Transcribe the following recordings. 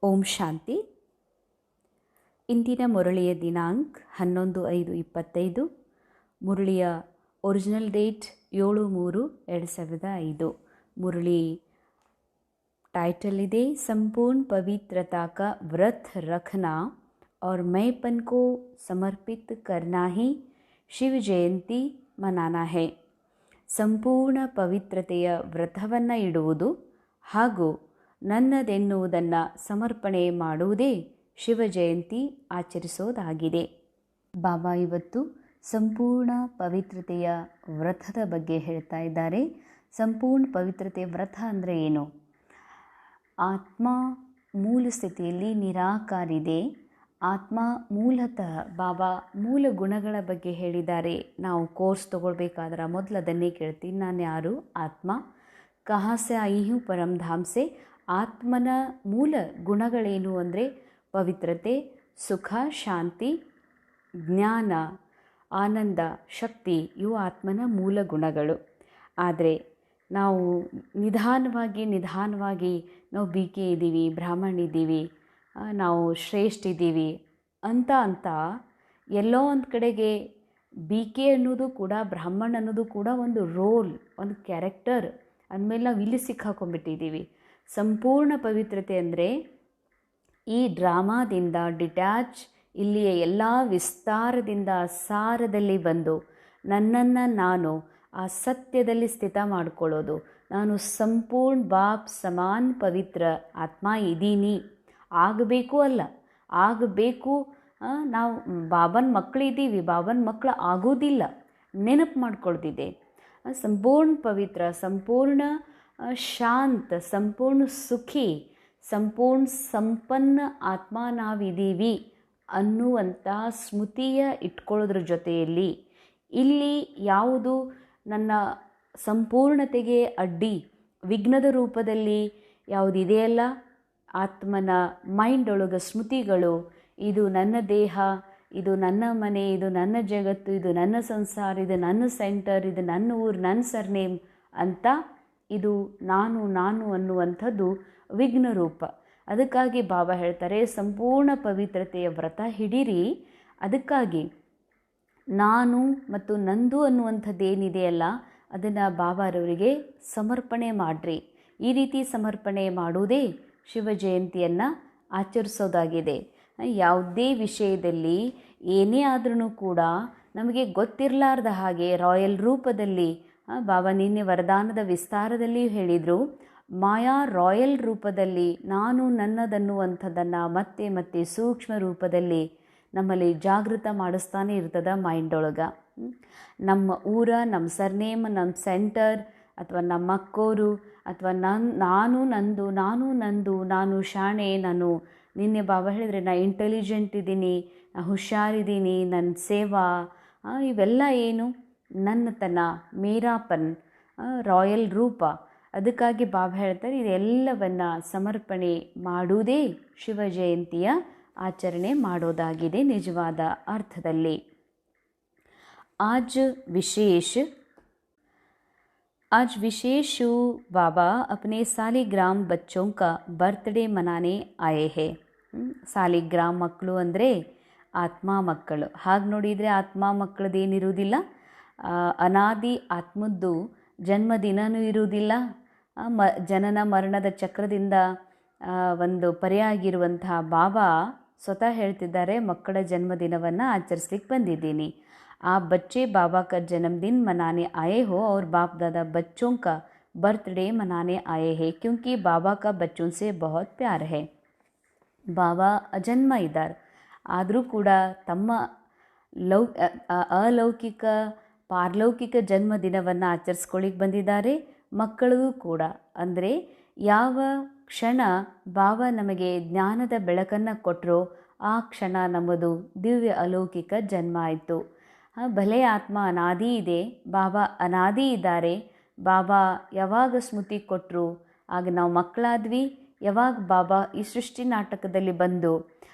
ಓಂ ಶಾಂತಿ. ಇಂದಿನ ಮುರಳಿಯ ದಿನಾಂಕ 11/5/25. ಮುರಳಿಯ original date 7/3/2005. Murali title ಇದೆ संपूर्ण पवित्रता का व्रत रखना और मैंपन को समर्पित करना ही ಶಿವ ಜಯಂತಿ ಮನಾನಾ ಹೈ. ಸಂಪೂರ್ಣ ಪವಿತ್ರತೆಯ ವ್ರತವನ್ನು ಇಡುವುದು ಹಾಗೂ ನನ್ನದೆನ್ನುವುದನ್ನು ಸಮರ್ಪಣೆ ಮಾಡುವುದೇ ಶಿವ ಜಯಂತಿ ಆಚರಿಸೋದಾಗಿದೆ. ಬಾಬಾ ಇವತ್ತು ಸಂಪೂರ್ಣ ಪವಿತ್ರತೆಯ ವ್ರತದ ಬಗ್ಗೆ ಹೇಳ್ತಾ ಇದ್ದಾರೆ. ಸಂಪೂರ್ಣ ಪವಿತ್ರತೆಯ ವ್ರತ ಅಂದರೆ ಏನು? ಆತ್ಮ ಮೂಲ ಸ್ಥಿತಿಯಲ್ಲಿ ನಿರಾಕಾರಿದೆ. ಆತ್ಮ ಮೂಲತಃ ಬಾಬಾ ಮೂಲ ಗುಣಗಳ ಬಗ್ಗೆ ಹೇಳಿದ್ದಾರೆ. ನಾವು ಕೋರ್ಸ್ ತಗೊಳ್ಬೇಕಾದ್ರೆ ಮೊದಲು ಅದನ್ನೇ ಕೇಳ್ತೀನಿ, ನಾನು ಯಾರು? ಆತ್ಮ. ಕಹಾ ಸೆ ಆಯಿ ಹೂಂ ಪರಮಧಾಮ್ ಸೆ. ಆತ್ಮನ ಮೂಲ ಗುಣಗಳೇನು ಅಂದರೆ ಪವಿತ್ರತೆ, ಸುಖ, ಶಾಂತಿ, ಜ್ಞಾನ, ಆನಂದ, ಶಕ್ತಿ. ಇವು ಆತ್ಮನ ಮೂಲ ಗುಣಗಳು. ಆದರೆ ನಾವು ನಿಧಾನವಾಗಿ ನಾವು ಬಿ ಕೆ ಇದ್ದೀವಿ, ಬ್ರಾಹ್ಮಣ ಇದ್ದೀವಿ, ನಾವು ಶ್ರೇಷ್ಠ ಇದ್ದೀವಿ ಅಂತ ಎಲ್ಲೋ ಒಂದು ಕಡೆಗೆ ಬಿ ಕೆ ಅನ್ನೋದು ಕೂಡ, ಬ್ರಾಹ್ಮಣ ಅನ್ನೋದು ಕೂಡ ಒಂದು ರೋಲ್, ಒಂದು ಕ್ಯಾರೆಕ್ಟರ್ ಅಂದಮೇಲೆ ನಾವು ಇಲ್ಲಿ ಸಿಕ್ಕಾಕೊಂಡ್ಬಿಟ್ಟಿದ್ದೀವಿ. ಸಂಪೂರ್ಣ ಪವಿತ್ರತೆ ಅಂದರೆ ಈ ಡ್ರಾಮಾದಿಂದ ಡಿಟ್ಯಾಚ್, ಇಲ್ಲಿಯ ಎಲ್ಲ ವಿಸ್ತಾರದಿಂದ ಸಾರದಲ್ಲಿ ಬಂದು ನನ್ನನ್ನು ನಾನು ಆ ಸತ್ಯದಲ್ಲಿ ಸ್ಥಿತ ಮಾಡಿಕೊಳ್ಳೋದು. ನಾನು ಸಂಪೂರ್ಣ ಬಾಪ್ ಸಮಾನ ಪವಿತ್ರ ಆತ್ಮ ಇದ್ದೀನಿ. ಆಗಬೇಕು ಅಲ್ಲ, ಆಗಬೇಕು. ನಾವು ಬಾಬನ ಮಕ್ಕಳಿದ್ದೀವಿ, ಬಾಬನ ಮಕ್ಕಳು ಆಗೋದಿಲ್ಲ, ನೆನಪು ಮಾಡ್ಕೊಳ್ತಿದ್ದೆ. ಸಂಪೂರ್ಣ ಪವಿತ್ರ, ಸಂಪೂರ್ಣ ಶಾಂತ, ಸಂಪೂರ್ಣ ಸುಖಿ, ಸಂಪೂರ್ಣ ಸಂಪನ್ನ ಆತ್ಮ ನಾವಿದ್ದೀವಿ ಅನ್ನುವಂಥ ಸ್ಮೃತಿಯ ಇಟ್ಕೊಳ್ಳೋದ್ರ ಜೊತೆಯಲ್ಲಿ ಇಲ್ಲಿ ಯಾವುದು ನನ್ನ ಸಂಪೂರ್ಣತೆಗೆ ಅಡ್ಡಿ, ವಿಘ್ನದ ರೂಪದಲ್ಲಿ ಯಾವುದಿದೆಯಲ್ಲ, ಆತ್ಮನ ಮೈಂಡ್ ಒಳಗೆ ಸ್ಮೃತಿಗಳು, ಇದು ನನ್ನ ದೇಹ, ಇದು ನನ್ನ ಮನೆ, ಇದು ನನ್ನ ಜಗತ್ತು, ಇದು ನನ್ನ ಸಂಸಾರ, ಇದು ನನ್ನ ಸೆಂಟರ್, ಇದು ನನ್ನ ಊರು, ನನ್ನ ಸರ್ನೇಮ್ ಅಂತ ಇದು ನಾನು ಅನ್ನುವಂಥದ್ದು ವಿಘ್ನ ರೂಪ. ಅದಕ್ಕಾಗಿ ಬಾಬಾ ಹೇಳ್ತಾರೆ ಸಂಪೂರ್ಣ ಪವಿತ್ರತೆಯ ವ್ರತ ಹಿಡೀರಿ. ಅದಕ್ಕಾಗಿ ನಾನು ಮತ್ತು ನಂದು ಅನ್ನುವಂಥದ್ದೇನಿದೆಯಲ್ಲ ಅದನ್ನು ಬಾಬಾರವರಿಗೆ ಸಮರ್ಪಣೆ ಮಾಡಿರಿ. ಈ ರೀತಿ ಸಮರ್ಪಣೆ ಮಾಡುವುದೇ ಶಿವ ಜಯಂತಿಯನ್ನು ಆಚರಿಸೋದಾಗಿದೆ. ಯಾವುದೇ ವಿಷಯದಲ್ಲಿ ಏನೇ ಆದ್ರೂ ಕೂಡ ನಮಗೆ ಗೊತ್ತಿರಲಾರ್ದ ಹಾಗೆ ರಾಯಲ್ ರೂಪದಲ್ಲಿ ಬಾಬಾ ನಿನ್ನೆ ವರದಾನದ ವಿಸ್ತಾರದಲ್ಲಿಯೂ ಹೇಳಿದರು, ಮಾಯಾ ರಾಯಲ್ ರೂಪದಲ್ಲಿ ನಾನು ನನ್ನದನ್ನುವಂಥದ್ದನ್ನು ಮತ್ತೆ ಮತ್ತೆ ಸೂಕ್ಷ್ಮ ರೂಪದಲ್ಲಿ ನಮ್ಮಲ್ಲಿ ಜಾಗೃತ ಮಾಡಿಸ್ತಾನೆ ಇರ್ತದ ಮೈಂಡ್ ಒಳಗೆ. ನಮ್ಮ ಊರ, ನಮ್ಮ ಸರ್ನೇಮ್, ನಮ್ಮ ಸೆಂಟರ್, ಅಥವಾ ನಮ್ಮ ಅಕ್ಕೋರು, ಅಥವಾ ನಾನು ಶಾಣೆ, ನಾನು ನಿನ್ನೆ ಬಾಬಾ ಹೇಳಿದ್ರೆ ನಾ ಇಂಟೆಲಿಜೆಂಟ್ ಇದ್ದೀನಿ, ನಾ ಹುಷಾರಿದ್ದೀನಿ, ನನ್ನ ಸೇವಾ, ಇವೆಲ್ಲ ಏನು? ನನ್ನತನ, ಮೇರಾಪನ್, ರಾಯಲ್ ರೂಪ. ಅದಕ್ಕಾಗಿ ಬಾಬಾ ಹೇಳ್ತಾರೆ ಇದೆಲ್ಲವನ್ನು ಸಮರ್ಪಣೆ ಮಾಡುವುದೇ ಶಿವ ಜಯಂತಿಯ ಆಚರಣೆ ಮಾಡೋದಾಗಿದೆ ನಿಜವಾದ ಅರ್ಥದಲ್ಲಿ. आज विशेष बाबा अपने सालिग्राम बच्चों का बर्थडे मनाने आए हैं. ಸಾಲಿಗ್ರಾಮ್ ಮಕ್ಕಳು ಅಂದರೆ ಆತ್ಮ ಮಕ್ಕಳು. ಹಾಗೆ ನೋಡಿದರೆ ಆತ್ಮ ಮಕ್ಕಳದೇನಿರುವುದಿಲ್ಲ, ಅನಾದಿ ಆತ್ಮದ್ದು ಜನ್ಮದಿನವೂ ಇರುವುದಿಲ್ಲ. ಜನನ ಮರಣದ ಚಕ್ರದಿಂದ ಒಂದು ಪರ್ಯಾಗಿರುವಂತಹ ಬಾಬಾ ಸ್ವತಃ ಹೇಳ್ತಿದ್ದಾರೆ, ಮಕ್ಕಳ ಜನ್ಮದಿನವನ್ನು ಆಚರಿಸ್ಲಿಕ್ಕೆ ಬಂದಿದ್ದೀನಿ. आप बच्चे बाबा का जन्मदिन मनाने आए हो और बाप दादा बच्चों का बर्थडे मनाने आए हैं क्योंकि बाबा का बच्चों से बहुत प्यार है. ಬಾಬಾ ಅಜನ್ಮ ಇದ್ದಾರೆ, ಆದರೂ ಕೂಡ ತಮ್ಮ ಅಲೌಕಿಕ ಪಾರಲೌಕಿಕ ಜನ್ಮದಿನವನ್ನು ಆಚರಿಸ್ಕೊಳ್ಳಿಕ್ಕೆ ಬಂದಿದ್ದಾರೆ. ಮಕ್ಕಳಿಗೂ ಕೂಡ ಅಂದರೆ ಯಾವ ಕ್ಷಣ ಬಾಬಾ ನಮಗೆ ಜ್ಞಾನದ ಬೆಳಕನ್ನು ಕೊಟ್ಟರೋ ಆ ಕ್ಷಣ ನಮ್ಮದು ದಿವ್ಯ ಅಲೌಕಿಕ ಜನ್ಮ ಆಯಿತು. ಭಲೆ ಆತ್ಮ ಅನಾದಿ ಇದೆ, ಬಾಬಾ ಅನಾದಿ ಇದ್ದಾರೆ. ಬಾಬಾ ಯಾವಾಗ ಸ್ಮೃತಿ ಕೊಟ್ಟರು ಆಗ ನಾವು ಮಕ್ಕಳಾದ್ವಿ. ಯಾವಾಗ ಬಾಬಾ ಈ ಸೃಷ್ಟಿ ನಾಟಕದಲ್ಲಿ ಬಂದು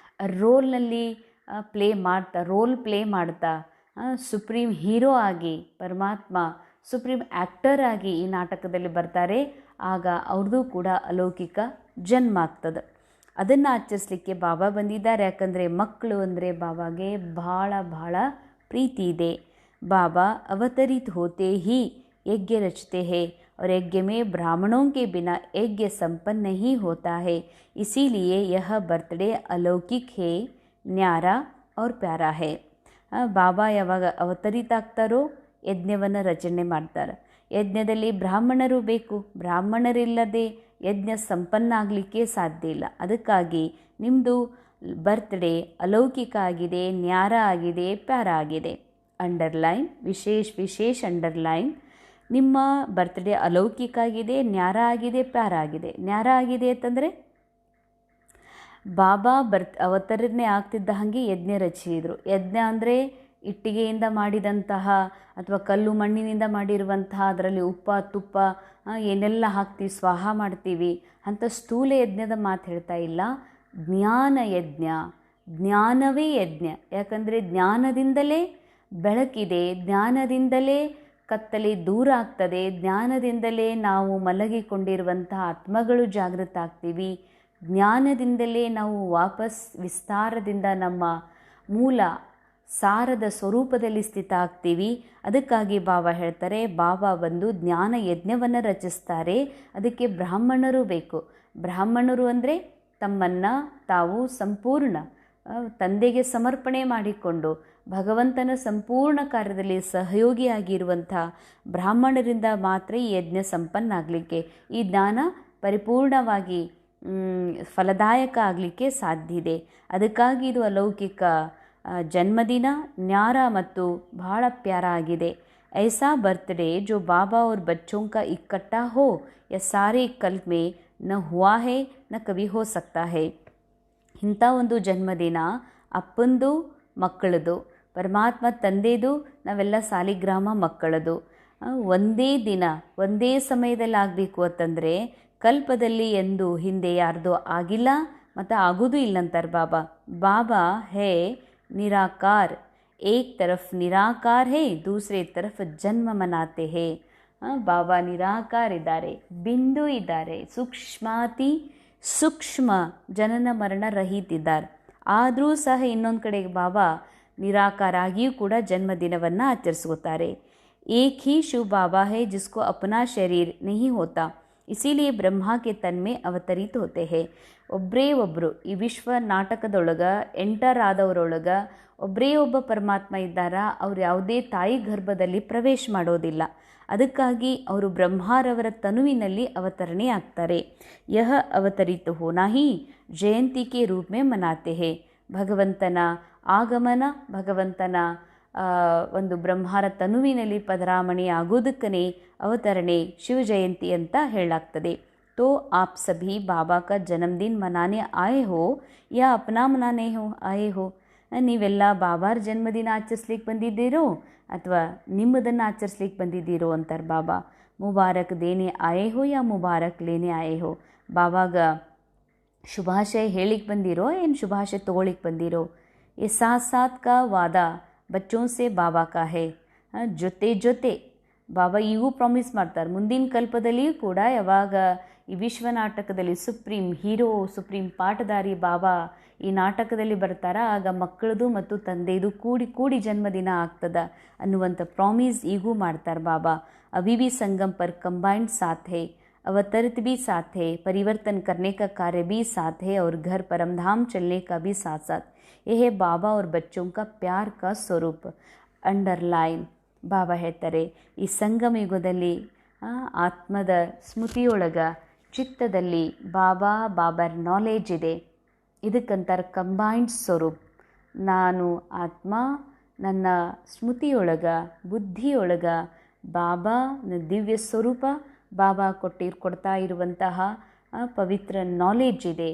ರೋಲ್ ಪ್ಲೇ ಮಾಡ್ತಾ ಸುಪ್ರೀಂ ಹೀರೋ ಆಗಿ, ಪರಮಾತ್ಮ ಸುಪ್ರೀಂ ಆ್ಯಕ್ಟರ್ ಆಗಿ ಈ ನಾಟಕದಲ್ಲಿ ಬರ್ತಾರೆ, ಆಗ ಅವ್ರದ್ದು ಕೂಡ ಅಲೌಕಿಕ ಜನ್ಮ ಆಗ್ತದೆ. ಅದನ್ನು ಆಚರಿಸಲಿಕ್ಕೆ ಬಾಬಾ ಬಂದಿದ್ದಾರೆ. ಯಾಕಂದರೆ ಮಕ್ಕಳು ಅಂದರೆ ಬಾಬಾಗೆ ಭಾಳ ಭಾಳ ಪ್ರೀತಿ ಇದೆ. बाबा अवतरित होते ही यज्ञ रचते हैं और यज्ञ में ब्राह्मणों के बिना यज्ञ संपन्न नहीं होता है. इसीलिए यह बर्थडे अलौकिक है, न्यारा और प्यारा है. ಬಾಬಾ ಯಾವಾಗ ಅವತರಿತ ಆಗ್ತಾರೋ ಯಜ್ಞವನ್ನು ರಚನೆ ಮಾಡ್ತಾರೆ. ಯಜ್ಞದಲ್ಲಿ ಬ್ರಾಹ್ಮಣರು ಬೇಕು. ಬ್ರಾಹ್ಮಣರಿಲ್ಲದೆ ಯಜ್ಞ ಸಂಪನ್ನ ಆಗಲಿಕ್ಕೆ ಸಾಧ್ಯ ಇಲ್ಲ. ಅದಕ್ಕಾಗಿ ನಿಮ್ಮದು ಬರ್ತ್ಡೇ ಅಲೌಕಿಕ ಆಗಿದೆ, ನ್ಯಾರ ಆಗಿದೆ, ಪ್ಯಾರ ಆಗಿದೆ. ಅಂಡರ್ಲೈನ್, ವಿಶೇಷ ಅಂಡರ್ಲೈನ್. ನಿಮ್ಮ ಬರ್ತ್ಡೇ ಅಲೌಕಿಕ ಆಗಿದೆ, ನ್ಯಾರ ಆಗಿದೆ, ಪ್ಯಾರ ಆಗಿದೆ. ನ್ಯಾರ ಆಗಿದೆ ಅಂತಂದರೆ ಬಾಬಾ ಅವತರಣೆ ಆಗ್ತಿದ್ದ ಹಾಗೆ ಯಜ್ಞ ರಚಿಸಿದರು. ಯಜ್ಞ ಅಂದರೆ ಇಟ್ಟಿಗೆಯಿಂದ ಮಾಡಿದಂತಹ ಅಥವಾ ಕಲ್ಲು ಮಣ್ಣಿನಿಂದ ಮಾಡಿರುವಂತಹ, ಅದರಲ್ಲಿ ಉಪ್ಪ ತುಪ್ಪ ಏನೆಲ್ಲ ಹಾಕ್ತೀವಿ, ಸ್ವಾಹ ಮಾಡ್ತೀವಿ ಅಂಥ ಸ್ಥೂಲ ಯಜ್ಞದ ಮಾತು ಹೇಳ್ತಾ ಇಲ್ಲ. ಜ್ಞಾನ ಯಜ್ಞ, ಜ್ಞಾನವೇ ಯಜ್ಞ. ಯಾಕಂದರೆ ಜ್ಞಾನದಿಂದಲೇ ಬೆಳಕಿದೆ, ಜ್ಞಾನದಿಂದಲೇ ಕತ್ತಲೆ ದೂರ ಆಗ್ತದೆ, ಜ್ಞಾನದಿಂದಲೇ ನಾವು ಮಲಗಿಕೊಂಡಿರುವಂತಹ ಆತ್ಮಗಳು ಜಾಗೃತ ಆಗ್ತೀವಿ, ಜ್ಞಾನದಿಂದಲೇ ನಾವು ವಾಪಸ್ ವಿಸ್ತಾರದಿಂದ ನಮ್ಮ ಮೂಲ ಸಾರದ ಸ್ವರೂಪದಲ್ಲಿ ಸ್ಥಿತ ಆಗ್ತೀವಿ. ಅದಕ್ಕಾಗಿ ಬಾಬಾ ಹೇಳ್ತಾರೆ, ಬಾಬಾ ಬಂದು ಜ್ಞಾನ ಯಜ್ಞವನ್ನು ರಚಿಸ್ತಾರೆ. ಅದಕ್ಕೆ ಬ್ರಾಹ್ಮಣರು ಬೇಕು. ಬ್ರಾಹ್ಮಣರು ಅಂದರೆ ತಮ್ಮನ್ನು ತಾವು ಸಂಪೂರ್ಣ ತಂದೆಗೆ ಸಮರ್ಪಣೆ ಮಾಡಿಕೊಂಡು ಭಗವಂತನ ಸಂಪೂರ್ಣ ಕಾರ್ಯದಲ್ಲಿ ಸಹಯೋಗಿಯಾಗಿರುವಂಥ ಬ್ರಾಹ್ಮಣರಿಂದ ಮಾತ್ರ ಈ ಯಜ್ಞ ಸಂಪನ್ನ ಆಗಲಿಕ್ಕೆ, ಈ ಜ್ಞಾನ ಪರಿಪೂರ್ಣವಾಗಿ ಫಲದಾಯಕ ಆಗಲಿಕ್ಕೆ ಸಾಧ್ಯ ಇದೆ. ಅದಕ್ಕಾಗಿ ಇದು ಅಲೌಕಿಕ ಜನ್ಮದಿನ, ನ್ಯಾರ ಮತ್ತು ಬಹಳ ಪ್ಯಾರ ಆಗಿದೆ. ऐसा बर्थडे जो बाबा और बच्चों का इकट्ठा हो यह सारे कल्प में न हुआ है न कभी हो सकता है. ಇಂಥ ಒಂದು ಜನ್ಮದಿನ ಅಪ್ಪಂದು ಮಕ್ಕಳದು, ಪರಮಾತ್ಮ ತಂದೆದು, ನಾವೆಲ್ಲ ಸಾಲಿಗ್ರಾಮ ಮಕ್ಕಳದು. ಒಂದೇ ದಿನ ಒಂದೇ ಸಮಯದಲ್ಲಿ ಆಗಬೇಕು ಅಂತಂದರೆ ಕಲ್ಪದಲ್ಲಿ ಎಂದು ಹಿಂದೆ ಯಾರ್ದು ಆಗಿಲ್ಲ ಮತ್ತು ಆಗೋದು ಇಲ್ಲಂತಾರೆ ಬಾಬಾ. ಬಾಬಾ ಹೇ ನಿರಾಕಾರ, एक तरफ निराकार है, दूसरे तरफ जन्म मनाते हैं. ಬಾಬಾ ನಿರಾಕಾರ ಇದ್ದಾರೆ, ಬಿಂದು ಇದ್ದಾರೆ, ಸೂಕ್ಷ್ಮಾತಿ ಸೂಕ್ಷ್ಮ ಜನನ ಮರಣ ರಹಿತಿದ್ದಾರೆ. ಆದರೂ ಸಹ ಇನ್ನೊಂದು ಕಡೆಗೆ ಬಾಬಾ ನಿರಾಕಾರ ಆಗಿಯೂ ಕೂಡ ಜನ್ಮದಿನವನ್ನು ಆಚರಿಸ್ಕೋತಾರೆ. एक ही शिव बाबा है जिसको अपना शरीर नहीं होता, इसीलिए ब्रह्मा के तन में अवतरित होते हैं. ಒಬ್ಬರೇ ಒಬ್ಬರು ಈ ವಿಶ್ವ ನಾಟಕದೊಳಗೆ ಎಂಟರ್ ಆದವರೊಳಗೆ ಒಬ್ಬರೇ ಒಬ್ಬ ಪರಮಾತ್ಮ ಇದ್ದಾರ. ಅವ್ರು ಯಾವುದೇ ತಾಯಿ ಗರ್ಭದಲ್ಲಿ ಪ್ರವೇಶ ಮಾಡೋದಿಲ್ಲ. ಅದಕ್ಕಾಗಿ ಅವರು ಬ್ರಹ್ಮಾರವರ ತನುವಿನಲ್ಲಿ ಅವತರಣೆ ಆಗ್ತಾರೆ. ಯಹ ಅವತರಿತ ಹೋನಾ ಹಿ ಜಯಂತಿ ಕೆ ರೂಪ ಮೇ ಮನಾತೆ ಹೇ. ಭಗವಂತನ ಆಗಮನ, ಭಗವಂತನ ಒಂದು ಬ್ರಹ್ಮಾರ ತನುವಿನಲ್ಲಿ ಪದರಾಮಣಿ ಆಗೋದಕ್ಕನೇ ಅವತರಣೆ ಶಿವ ಜಯಂತಿ ಅಂತ ಹೇಳಲಾಗ್ತದೆ. तो आप सभी बाबा का जन्मदिन मनाने आए हो या अपना मनाने आए हो? ನೀವೆಲ್ಲ ಬಾಬಾರ ಜನ್ಮದಿನ ಆಚರಿಸ್ಲಿಕ್ಕೆ ಬಂದಿದ್ದೀರೋ ಅಥವಾ ನಿಮ್ಮದನ್ನು ಆಚರಿಸ್ಲಿಕ್ಕೆ ಬಂದಿದ್ದೀರೋ ಅಂತಾರೆ ಬಾಬಾ. ಮುಬಾರಕ್ ದೇನೆ ಆಯೇ ಹೋ ಯಾ ಮುಬಾರಕ್ ಲೇನೆ ಆಯೇ ಹೋ? ಬಾಬಾಗ ಶುಭಾಶಯ ಹೇಳಿಕ್ಕೆ ಬಂದಿರೋ ಏನು ಶುಭಾಶಯ ತೊಗೊಳಿಕ್ಕೆ ಬಂದಿರೋ? ये साथ साथ का वादा बच्चों से बाबा का है. ಜೊತೆ ಜೊತೆ ಬಾಬಾ ಈಗೂ ಪ್ರಾಮಿಸ್ ಮಾಡ್ತಾರೆ. ಮುಂದಿನ ಕಲ್ಪದಲ್ಲಿಯೂ ಕೂಡ ಯಾವಾಗ ಈ ವಿಶ್ವ ನಾಟಕದಲ್ಲಿ ಸುಪ್ರೀಂ ಹೀರೋ, ಸುಪ್ರೀಂ ಪಾಠಧಾರಿ ಬಾಬಾ ಈ ನಾಟಕದಲ್ಲಿ ಬರ್ತಾರ, ಆಗ ಮಕ್ಕಳದು ಮತ್ತು ತಂದೆದು ಕೂಡಿ ಜನ್ಮದಿನ ಆಗ್ತದ ಅನ್ನುವಂಥ ಪ್ರಾಮಿಸ್ ಈಗೂ ಮಾಡ್ತಾರೆ ಬಾಬಾ. अभी भी संगम पर कंबाइंड साथ है, अवतरित भी साथ है, परिवर्तन करने का कार्य भी साथ है और घर परमधाम चलने का भी साथ साथ. यह है बाबा और बच्चों का प्यार का स्वरूप. अंडरलाइन. ಬಾಬಾ ಹೇಳ್ತಾರೆ, ಈ ಸಂಗಮ ಯುಗದಲ್ಲಿ ಆತ್ಮದ ಸ್ಮೃತಿಯೊಳಗ ಚಿತ್ತದಲ್ಲಿ ಬಾಬಾರ ನಾಲೆಜ್ ಇದೆ. ಇದಕ್ಕಂತಾರೆ ಕಂಬೈನ್ಡ್ ಸ್ವರೂಪ್. ನಾನು ಆತ್ಮ, ನನ್ನ ಸ್ಮೃತಿಯೊಳಗ ಬುದ್ಧಿಯೊಳಗ ಬಾಬಾನ ದಿವ್ಯ ಸ್ವರೂಪ, ಬಾಬಾ ಕೊಡ್ತಾ ಇರುವಂತಹ ಪವಿತ್ರ ನಾಲೆಜ್ ಇದೆ,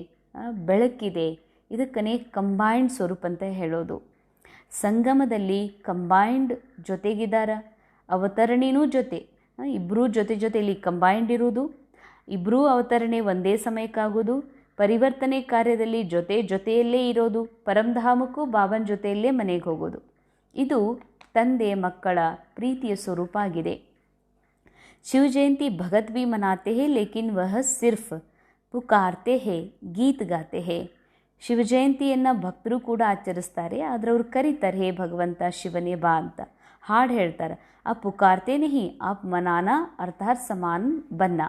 ಬೆಳಕಿದೆ. ಇದಕ್ಕನೇ ಕಂಬೈನ್ಡ್ ಸ್ವರೂಪ್ ಅಂತ ಹೇಳೋದು. ಸಂಗಮದಲ್ಲಿ ಕಂಬೈಂಡ್ ಜೊತೆಗಿದ್ದಾರ, ಅವತರಣೆನೂ ಜೊತೆ, ಇಬ್ಬರೂ ಜೊತೆಯಲ್ಲಿ ಕಂಬೈಂಡ್ ಇರುವುದು, ಇಬ್ಬರೂ ಅವತರಣೆ ಒಂದೇ ಸಮಯಕ್ಕಾಗೋದು, ಪರಿವರ್ತನೆ ಕಾರ್ಯದಲ್ಲಿ ಜೊತೆಯಲ್ಲೇ ಇರೋದು, ಪರಂಧಾಮಕ್ಕೂ ಬಾಬನ ಜೊತೆಯಲ್ಲೇ ಮನೆಗೆ ಹೋಗೋದು. ಇದು ತಂದೆ ಮಕ್ಕಳ ಪ್ರೀತಿಯ ಸ್ವರೂಪ ಆಗಿದೆ. ಶಿವ ಜಯಂತಿ ಭಗತ್ भी मनाते हैं लेकिन वह सिर्फ ಪುಕಾರ್ತೆ ಹೇ, ಗೀತ್ ಗಾತೆ ಹೇ. ಶಿವಜಯಂತಿಯನ್ನು ಭಕ್ತರು ಕೂಡ ಆಚರಿಸ್ತಾರೆ, ಆದರೆ ಅವ್ರು ಕರೀತಾರೆ, ಹೇ ಭಗವಂತ ಶಿವನೇ ಬಾ ಅಂತ ಹಾಡು ಹೇಳ್ತಾರೆ. ಆ ಪುಕಾರ್ತೆ ನಹಿ ಆಪ್ ಮನಾನ ಅರ್ಥಾತ್ ಸಮಾನ್ ಬನ್ನ.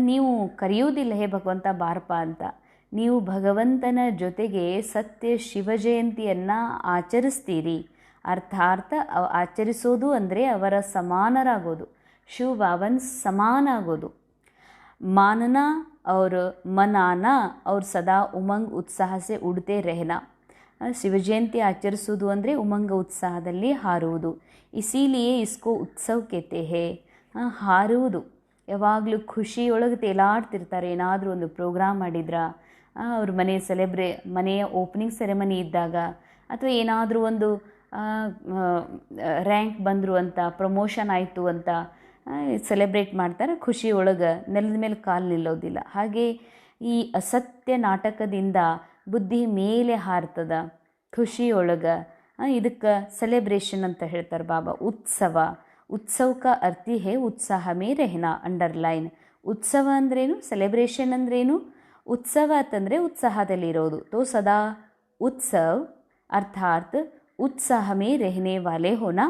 ನೀವು ಕರೆಯುವುದಿಲ್ಲ ಹೇ ಭಗವಂತ ಬಾರಪ್ಪ ಅಂತ, ನೀವು ಭಗವಂತನ ಜೊತೆಗೆ ಸತ್ಯ ಶಿವಜಯಂತಿಯನ್ನು ಆಚರಿಸ್ತೀರಿ. ಅರ್ಥಾರ್ಥ ಆಚರಿಸೋದು ಅಂದರೆ ಅವರ ಸಮಾನರಾಗೋದು, ಶಿವ ಬಾಬನ್ ಸಮಾನ ಆಗೋದು. मानना और मनाना और सदा उमंग उत्साह से उड़ते रहना. ಶಿವಜಯಂತಿ ಆಚರಿಸುವುದು ಅಂದರೆ ಉಮಂಗ ಉತ್ಸಾಹದಲ್ಲಿ ಹಾರುವುದು. ಇಸಿಲಿಯೇ ಇಸ್ಕೋ ಉತ್ಸವ ಕೇತೆ ಹೇ. ಹಾರುವುದು, ಯಾವಾಗಲೂ ಖುಷಿಯೊಳಗೆ ತೇಲಾಡ್ತಿರ್ತಾರೆ. ಏನಾದರೂ ಒಂದು ಪ್ರೋಗ್ರಾಮ್ ಮಾಡಿದ್ರ, ಅವ್ರ ಮನೆಯ ಓಪನಿಂಗ್ ಸೆರೆಮನಿ ಇದ್ದಾಗ, ಅಥವಾ ಏನಾದರೂ ಒಂದು ರ್ಯಾಂಕ್ ಬಂದರು ಅಂತ, ಪ್ರಮೋಷನ್ ಆಯಿತು ಅಂತ ಸೆಲೆಬ್ರೇಟ್ ಮಾಡ್ತಾರೆ. ಖುಷಿಯೊಳಗೆ ನೆಲದ ಮೇಲೆ ಕಾಲು ನಿಲ್ಲೋದಿಲ್ಲ. ಹಾಗೆ ಈ ಅಸತ್ಯ ನಾಟಕದಿಂದ ಬುದ್ಧಿ ಮೇಲೆ ಹಾರ್ತದ ಖುಷಿಯೊಳಗೆ. ಇದಕ್ಕೆ ಸೆಲೆಬ್ರೇಷನ್ ಅಂತ ಹೇಳ್ತಾರೆ ಬಾಬಾ. ಉತ್ಸವ ಕ ಅರ್ಥಿ ಹೇ ಉತ್ಸಾಹ ಮೇ ರೆಹನಾ. ಅಂಡರ್ಲೈನ್. ಉತ್ಸವ ಅಂದ್ರೇನು, ಸೆಲೆಬ್ರೇಷನ್ ಅಂದ್ರೇನು? ಉತ್ಸವ ಅಂತಂದರೆ ಉತ್ಸಾಹದಲ್ಲಿರೋದು. ತೋ ಸದಾ ಉತ್ಸವ್ ಅರ್ಥಾತ್ ಉತ್ಸಾಹ ಮೇ ರೆಹನೆ ವಾಲೆ ಹೋನಾ.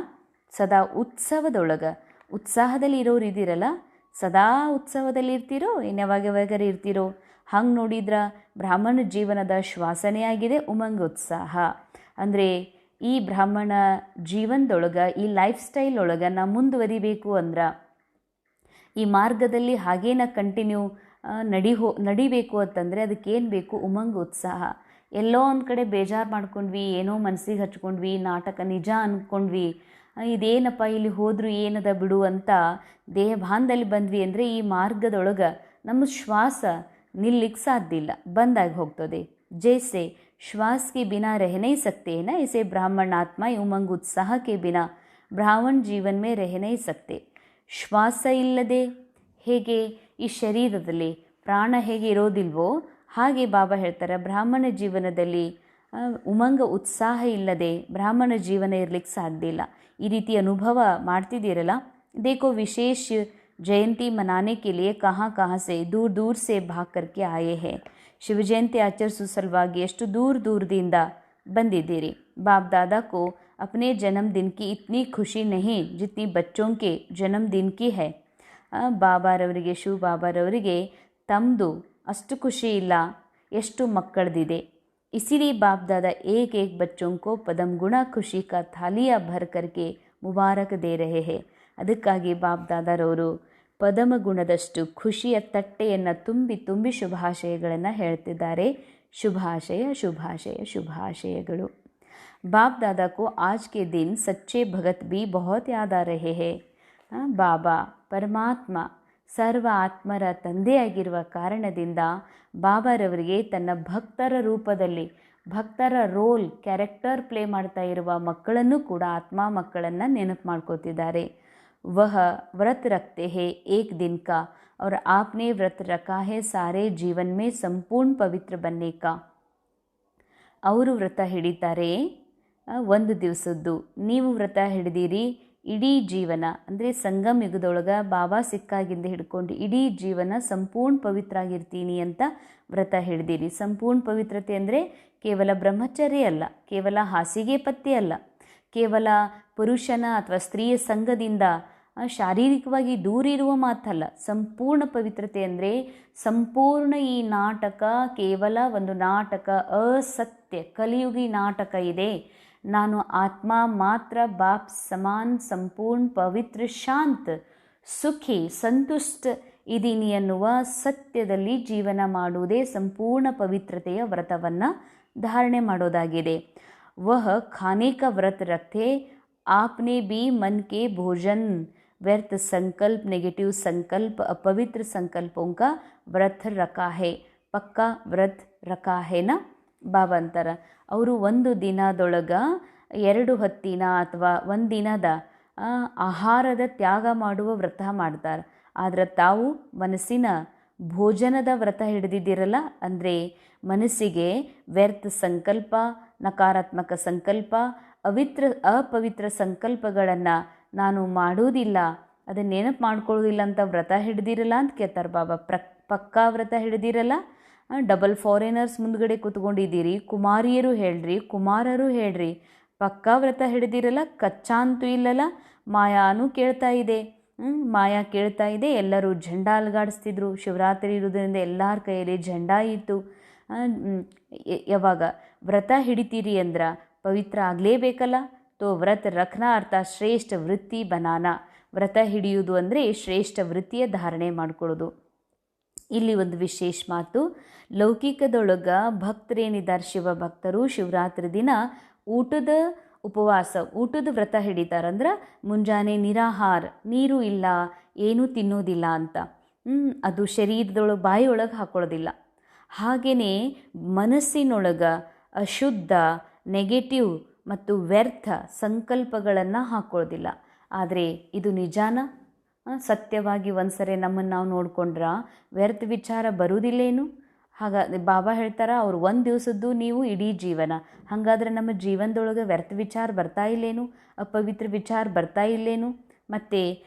ಸದಾ ಉತ್ಸವದೊಳಗೆ, ಉತ್ಸಾಹದಲ್ಲಿ ಇರೋರು ಇದ್ದೀರಲ್ಲ, ಸದಾ ಉತ್ಸವದಲ್ಲಿ ಇರ್ತೀರೋ ಏನು ಯಾವಾಗವಾಗರ ಇರ್ತೀರೋ? ಹಂಗೆ ನೋಡಿದ್ರೆ ಬ್ರಾಹ್ಮಣ ಜೀವನದ ಶ್ವಾಸನೆಯಾಗಿದೆ ಉಮಂಗ ಉತ್ಸಾಹ. ಅಂದರೆ ಈ ಬ್ರಾಹ್ಮಣ ಜೀವನದೊಳಗೆ, ಈ ಲೈಫ್ ಸ್ಟೈಲ್ ಒಳಗೆ ನಾ ಮುಂದುವರಿಬೇಕು ಅಂದ್ರೆ, ಈ ಮಾರ್ಗದಲ್ಲಿ ಹಾಗೇನ ಕಂಟಿನ್ಯೂ ನಡಿಬೇಕು ಅಂತಂದರೆ ಅದಕ್ಕೇನು ಬೇಕು? ಉಮಂಗ ಉತ್ಸಾಹ. ಎಲ್ಲೋ ಒಂದು ಕಡೆ ಬೇಜಾರು ಮಾಡ್ಕೊಂಡ್ವಿ, ಏನೋ ಮನಸ್ಸಿಗೆ ಹಚ್ಕೊಂಡ್ವಿ, ನಾಟಕ ನಿಜ ಅಂದ್ಕೊಂಡ್ವಿ, ಇದೇನಪ್ಪ ಇಲ್ಲಿ ಹೋದರೂ ಏನದ ಬಿಡು ಅಂತ ದೇಹಭಾನದಲ್ಲಿ ಬಂದ್ವಿ ಅಂದರೆ ಈ ಮಾರ್ಗದೊಳಗೆ ನಮ್ಮ ಶ್ವಾಸ ನಿಲ್ಲಿಕ್ಕೆ ಸಾಧ್ಯ ಇಲ್ಲ, ಬಂದಾಗಿ ಹೋಗ್ತದೆ. ಜೈಸೆ ಶ್ವಾಸ ಕೆ ಬಿನಾ ರಹ ನಹೀ ಸಕ್ತೆ ನಾ, ಇಸೆ ಬ್ರಾಹ್ಮಣ ಆತ್ಮ ಉಮಂಗ್ ಉತ್ಸಾಹ ಕೆ ಬಿನಾ ಬ್ರಾಹ್ಮಣ ಜೀವನ ಮೇ ರಹ ನಹೀ ಸಕ್ತೆ. ಶ್ವಾಸ ಇಲ್ಲದೆ ಹೇಗೆ ಈ ಶರೀರದಲ್ಲಿ ಪ್ರಾಣ ಹೇಗೆ ಇರೋದಿಲ್ವೋ ಹಾಗೆ ಬಾಬಾ ಹೇಳ್ತಾರೆ ಬ್ರಾಹ್ಮಣ ಜೀವನದಲ್ಲಿ ಉಮಂಗ ಉತ್ಸಾಹ ಇಲ್ಲದೆ ಬ್ರಾಹ್ಮಣ ಜೀವನ ಇರಲಿಕ್ಕೆ ಸಾಧ್ಯ ಇಲ್ಲ. ಈ ರೀತಿ ಅನುಭವ ಮಾಡ್ತಿದ್ದೀರಲ್ಲ. देखो विशेष जयंती मनाने के लिए कहाँ कहाँ से दूर दूर से भाग करके आए हैं. ಶಿವಜಯಂತಿ ಆಚರಿಸುವ ಸಲುವಾಗಿ ಎಷ್ಟು ದೂರ ದೂರದಿಂದ ಬಂದಿದ್ದೀರಿ. बाप दादा को अपने जन्मदिन की इतनी खुशी नहीं जितनी बच्चों के जन्मदिन की है. ಬಾಬಾರವರಿಗೆ, ಶಿವ ಬಾಬಾರವರಿಗೆ ತಮ್ಮದು ಅಷ್ಟು ಖುಷಿ ಇಲ್ಲ ಎಷ್ಟು ಮಕ್ಕಳದಿದೆ. इसीलिए बाप दादा एक एक बच्चों को पदम गुणा खुशी का थालिया भर करके मुबारक दे रहे हैं. ಅದಕ್ಕಾಗಿ ಬಾಪ್ ದಾದಾರವರು ಪದಮ ಗುಣದಷ್ಟು ಖುಷಿಯ ತಟ್ಟೆಯನ್ನು ತುಂಬಿ ತುಂಬಿ ಶುಭಾಶಯಗಳನ್ನು ಹೇಳ್ತಿದ್ದಾರೆ. ಶುಭಾಶಯ ಶುಭಾಶಯ ಶುಭಾಶಯಗಳು. ಬಾಪ್ दादा को आज के दिन सच्चे भगत भी बहुत याद आ रहे हैं. ಬಾಬಾ ಪರಮಾತ್ಮ ಸರ್ವ ಆತ್ಮರ ತಂದೆಯಾಗಿರುವ ಕಾರಣದಿಂದ ಬಾಬಾರವರಿಗೆ ತನ್ನ ಭಕ್ತರ ರೂಪದಲ್ಲಿ ಭಕ್ತರ ರೋಲ್ ಕ್ಯಾರೆಕ್ಟರ್ ಪ್ಲೇ ಮಾಡ್ತಾ ಇರುವ ಮಕ್ಕಳನ್ನು ಕೂಡ ಆತ್ಮ ಮಕ್ಕಳನ್ನು ನೆನಪು ಮಾಡ್ಕೋತಿದ್ದಾರೆ. वह व्रत रखते हैं एक दिन का और आपने व्रत रखा है सारे जीवन में संपूर्ण पवित्र बनने का. ಅವರು ವ್ರತ ಹಿಡಿತಾರೆ ಒಂದು ದಿವಸದ್ದು, ನೀವು ವ್ರತ ಹಿಡಿದಿರಿ ಇಡೀ ಜೀವನ. ಅಂದರೆ ಸಂಗಮ ಯುಗದೊಳಗೆ ಬಾಬಾ ಸಿಕ್ಕಾಗಿಂದ ಹಿಡ್ಕೊಂಡು ಇಡೀ ಜೀವನ ಸಂಪೂರ್ಣ ಪವಿತ್ರ ಆಗಿರ್ತೀನಿ ಅಂತ ವ್ರತ ಹಿಡಿದಿರಿ. ಸಂಪೂರ್ಣ ಪವಿತ್ರತೆ ಅಂದರೆ ಕೇವಲ ಬ್ರಹ್ಮಚರ್ಯ ಅಲ್ಲ, ಕೇವಲ ಹಾಸಿಗೆ ಪತ್ತೆ ಅಲ್ಲ, ಕೇವಲ ಪುರುಷನ ಅಥವಾ ಸ್ತ್ರೀಯ ಸಂಘದಿಂದ ಶಾರೀರಿಕವಾಗಿ ದೂರ ಇರುವ ಮಾತಲ್ಲ. ಸಂಪೂರ್ಣ ಪವಿತ್ರತೆ ಅಂದರೆ ಸಂಪೂರ್ಣ ಈ ನಾಟಕ ಕೇವಲ ಒಂದು ನಾಟಕ, ಅಸತ್ಯ ಕಲಿಯುಗಿ ನಾಟಕ ಇದೆ. ನಾನು ಆತ್ಮ ಮಾತ್ರ ಬಾಪ್ ಸಮಾನ್ ಸಂಪೂರ್ಣ ಪವಿತ್ರ ಶಾಂತ ಸುಖಿ ಸಂತುಷ್ಟ ಇದೀನಿ ಅನ್ನುವ ಸತ್ಯದಲ್ಲಿ ಜೀವನ ಮಾಡುವುದೇ ಸಂಪೂರ್ಣ ಪವಿತ್ರತೆಯ ವ್ರತವನ್ನು ಧಾರಣೆ ಮಾಡೋದಾಗಿದೆ. वह खाने का व्रत रखते, आपने भी मन के भोजन व्यर्थ संकल्प, नेगेटिव संकल्प, अपवित्र संकल्पों का व्रत रखा है. पक्का व्रत रखा है ना. ಬಾಬಾ ಅಂತಾರೆ ಅವರು ಒಂದು ದಿನದೊಳಗೆ 2 ಹೊತ್ತಿನ ಅಥವಾ ಒಂದು ದಿನದ ಆಹಾರದ ತ್ಯಾಗ ಮಾಡುವ ವ್ರತ ಮಾಡ್ತಾರೆ. ಆದರೆ ತಾವು ಮನಸ್ಸಿನ ಭೋಜನದ ವ್ರತ ಹಿಡಿದಿದ್ದೀರಲ್ಲ, ಅಂದರೆ ಮನಸ್ಸಿಗೆ ವ್ಯರ್ಥ ಸಂಕಲ್ಪ, ನಕಾರಾತ್ಮಕ ಸಂಕಲ್ಪ, ಅಪವಿತ್ರ ಸಂಕಲ್ಪಗಳನ್ನು ನಾನು ಮಾಡುವುದಿಲ್ಲ ಅದನ್ನ ನೆನಪು ಮಾಡ್ಕೊಳ್ಳೋದಿಲ್ಲ ಅಂತ ವ್ರತ ಹಿಡ್ದಿರಲ್ಲ ಅಂತ ಕೇಳ್ತಾರೆ ಬಾಬಾ. ಪಕ್ಕಾ ವ್ರತ ಹಿಡ್ದಿರಲ್ಲ, ಡಬಲ್ ಫಾರಿನರ್ಸ್ ಮುಂದ್ಗಡೆ ಕೂತ್ಕೊಂಡಿದ್ದೀರಿ, ಕುಮಾರಿಯರು ಹೇಳ್ರಿ, ಕುಮಾರರು ಹೇಳ್ರಿ, ಪಕ್ಕಾ ವ್ರತ ಹಿಡ್ದಿರಲ್ಲ, ಕಚ್ಚಾ ಅಂತೂ ಇಲ್ಲಲ್ಲ. ಮಾಯಾನೂ ಕೇಳ್ತಾ ಇದೆ, ಮಾಯಾ ಕೇಳ್ತಾ ಇದೆ. ಎಲ್ಲರೂ ಝಂಡಾ ಅಲ್ಗಾಡಿಸ್ತಿದ್ರು. ಶಿವರಾತ್ರಿ ಇರೋದ್ರಿಂದ ಎಲ್ಲರ ಕೈಯಲ್ಲಿ ಝಂಡಾ ಇತ್ತು. ಯಾವಾಗ ವ್ರತ ಹಿಡಿತೀರಿ ಅಂದ್ರೆ ಪವಿತ್ರ ಆಗಲೇಬೇಕಲ್ಲ. ತೋ ವ್ರತ ರಖನಾ ಅರ್ಥ ಶ್ರೇಷ್ಠ ವೃತ್ತಿ ಬನಾನ. ವ್ರತ ಹಿಡಿಯುವುದು ಅಂದರೆ ಶ್ರೇಷ್ಠ ವೃತ್ತಿಯ ಧಾರಣೆ ಮಾಡ್ಕೊಳ್ಳೋದು. ಇಲ್ಲಿ ಒಂದು ವಿಶೇಷ ಮಾತು, ಲೌಕಿಕದೊಳಗೆ ಭಕ್ತರೇನಿದ್ದಾರೆ, ಶಿವಭಕ್ತರು ಶಿವರಾತ್ರಿ ದಿನ ಊಟದ ಉಪವಾಸ, ಊಟದ ವ್ರತ ಹಿಡಿತಾರಂದ್ರೆ ಮುಂಜಾನೆ ನಿರಾಹಾರ, ನೀರು ಇಲ್ಲ, ಏನೂ ತಿನ್ನೋದಿಲ್ಲ ಅಂತ. ಅದು ಶರೀರದೊಳಗೆ ಬಾಯಿಯೊಳಗೆ ಹಾಕೊಳ್ಳೋದಿಲ್ಲ. ಹಾಗೆಯೇ ಮನಸ್ಸಿನೊಳಗೆ ಅಶುದ್ಧ, ನೆಗೆಟಿವ್ ಮತ್ತು ವ್ಯರ್ಥ ಸಂಕಲ್ಪಗಳನ್ನು ಹಾಕೊಳ್ಳೋದಿಲ್ಲ. ಆದರೆ ಇದು ನಿಜಾನ? ಸತ್ಯವಾಗಿ ಒಂದು ಸರಿ ನಮ್ಮನ್ನು ನಾವು ನೋಡ್ಕೊಂಡ್ರೆ ವ್ಯರ್ಥ ವಿಚಾರ ಬರುವುದಿಲ್ಲೇನು? ಬಾಬಾ ಹೇಳ್ತಾರೆ, ಅವ್ರು ಒಂದು ದಿವಸದ್ದು ನೀವು ಇಡೀ ಜೀವನ. ಹಾಗಾದ್ರೆ ನಮ್ಮ ಜೀವನದೊಳಗೆ ವ್ಯರ್ಥ ವಿಚಾರ ಬರ್ತಾ ಇಲ್ಲೇನು? ಅಪವಿತ್ರ ವಿಚಾರ ಬರ್ತಾ ಇಲ್ಲೇನು? ಮತ್ತು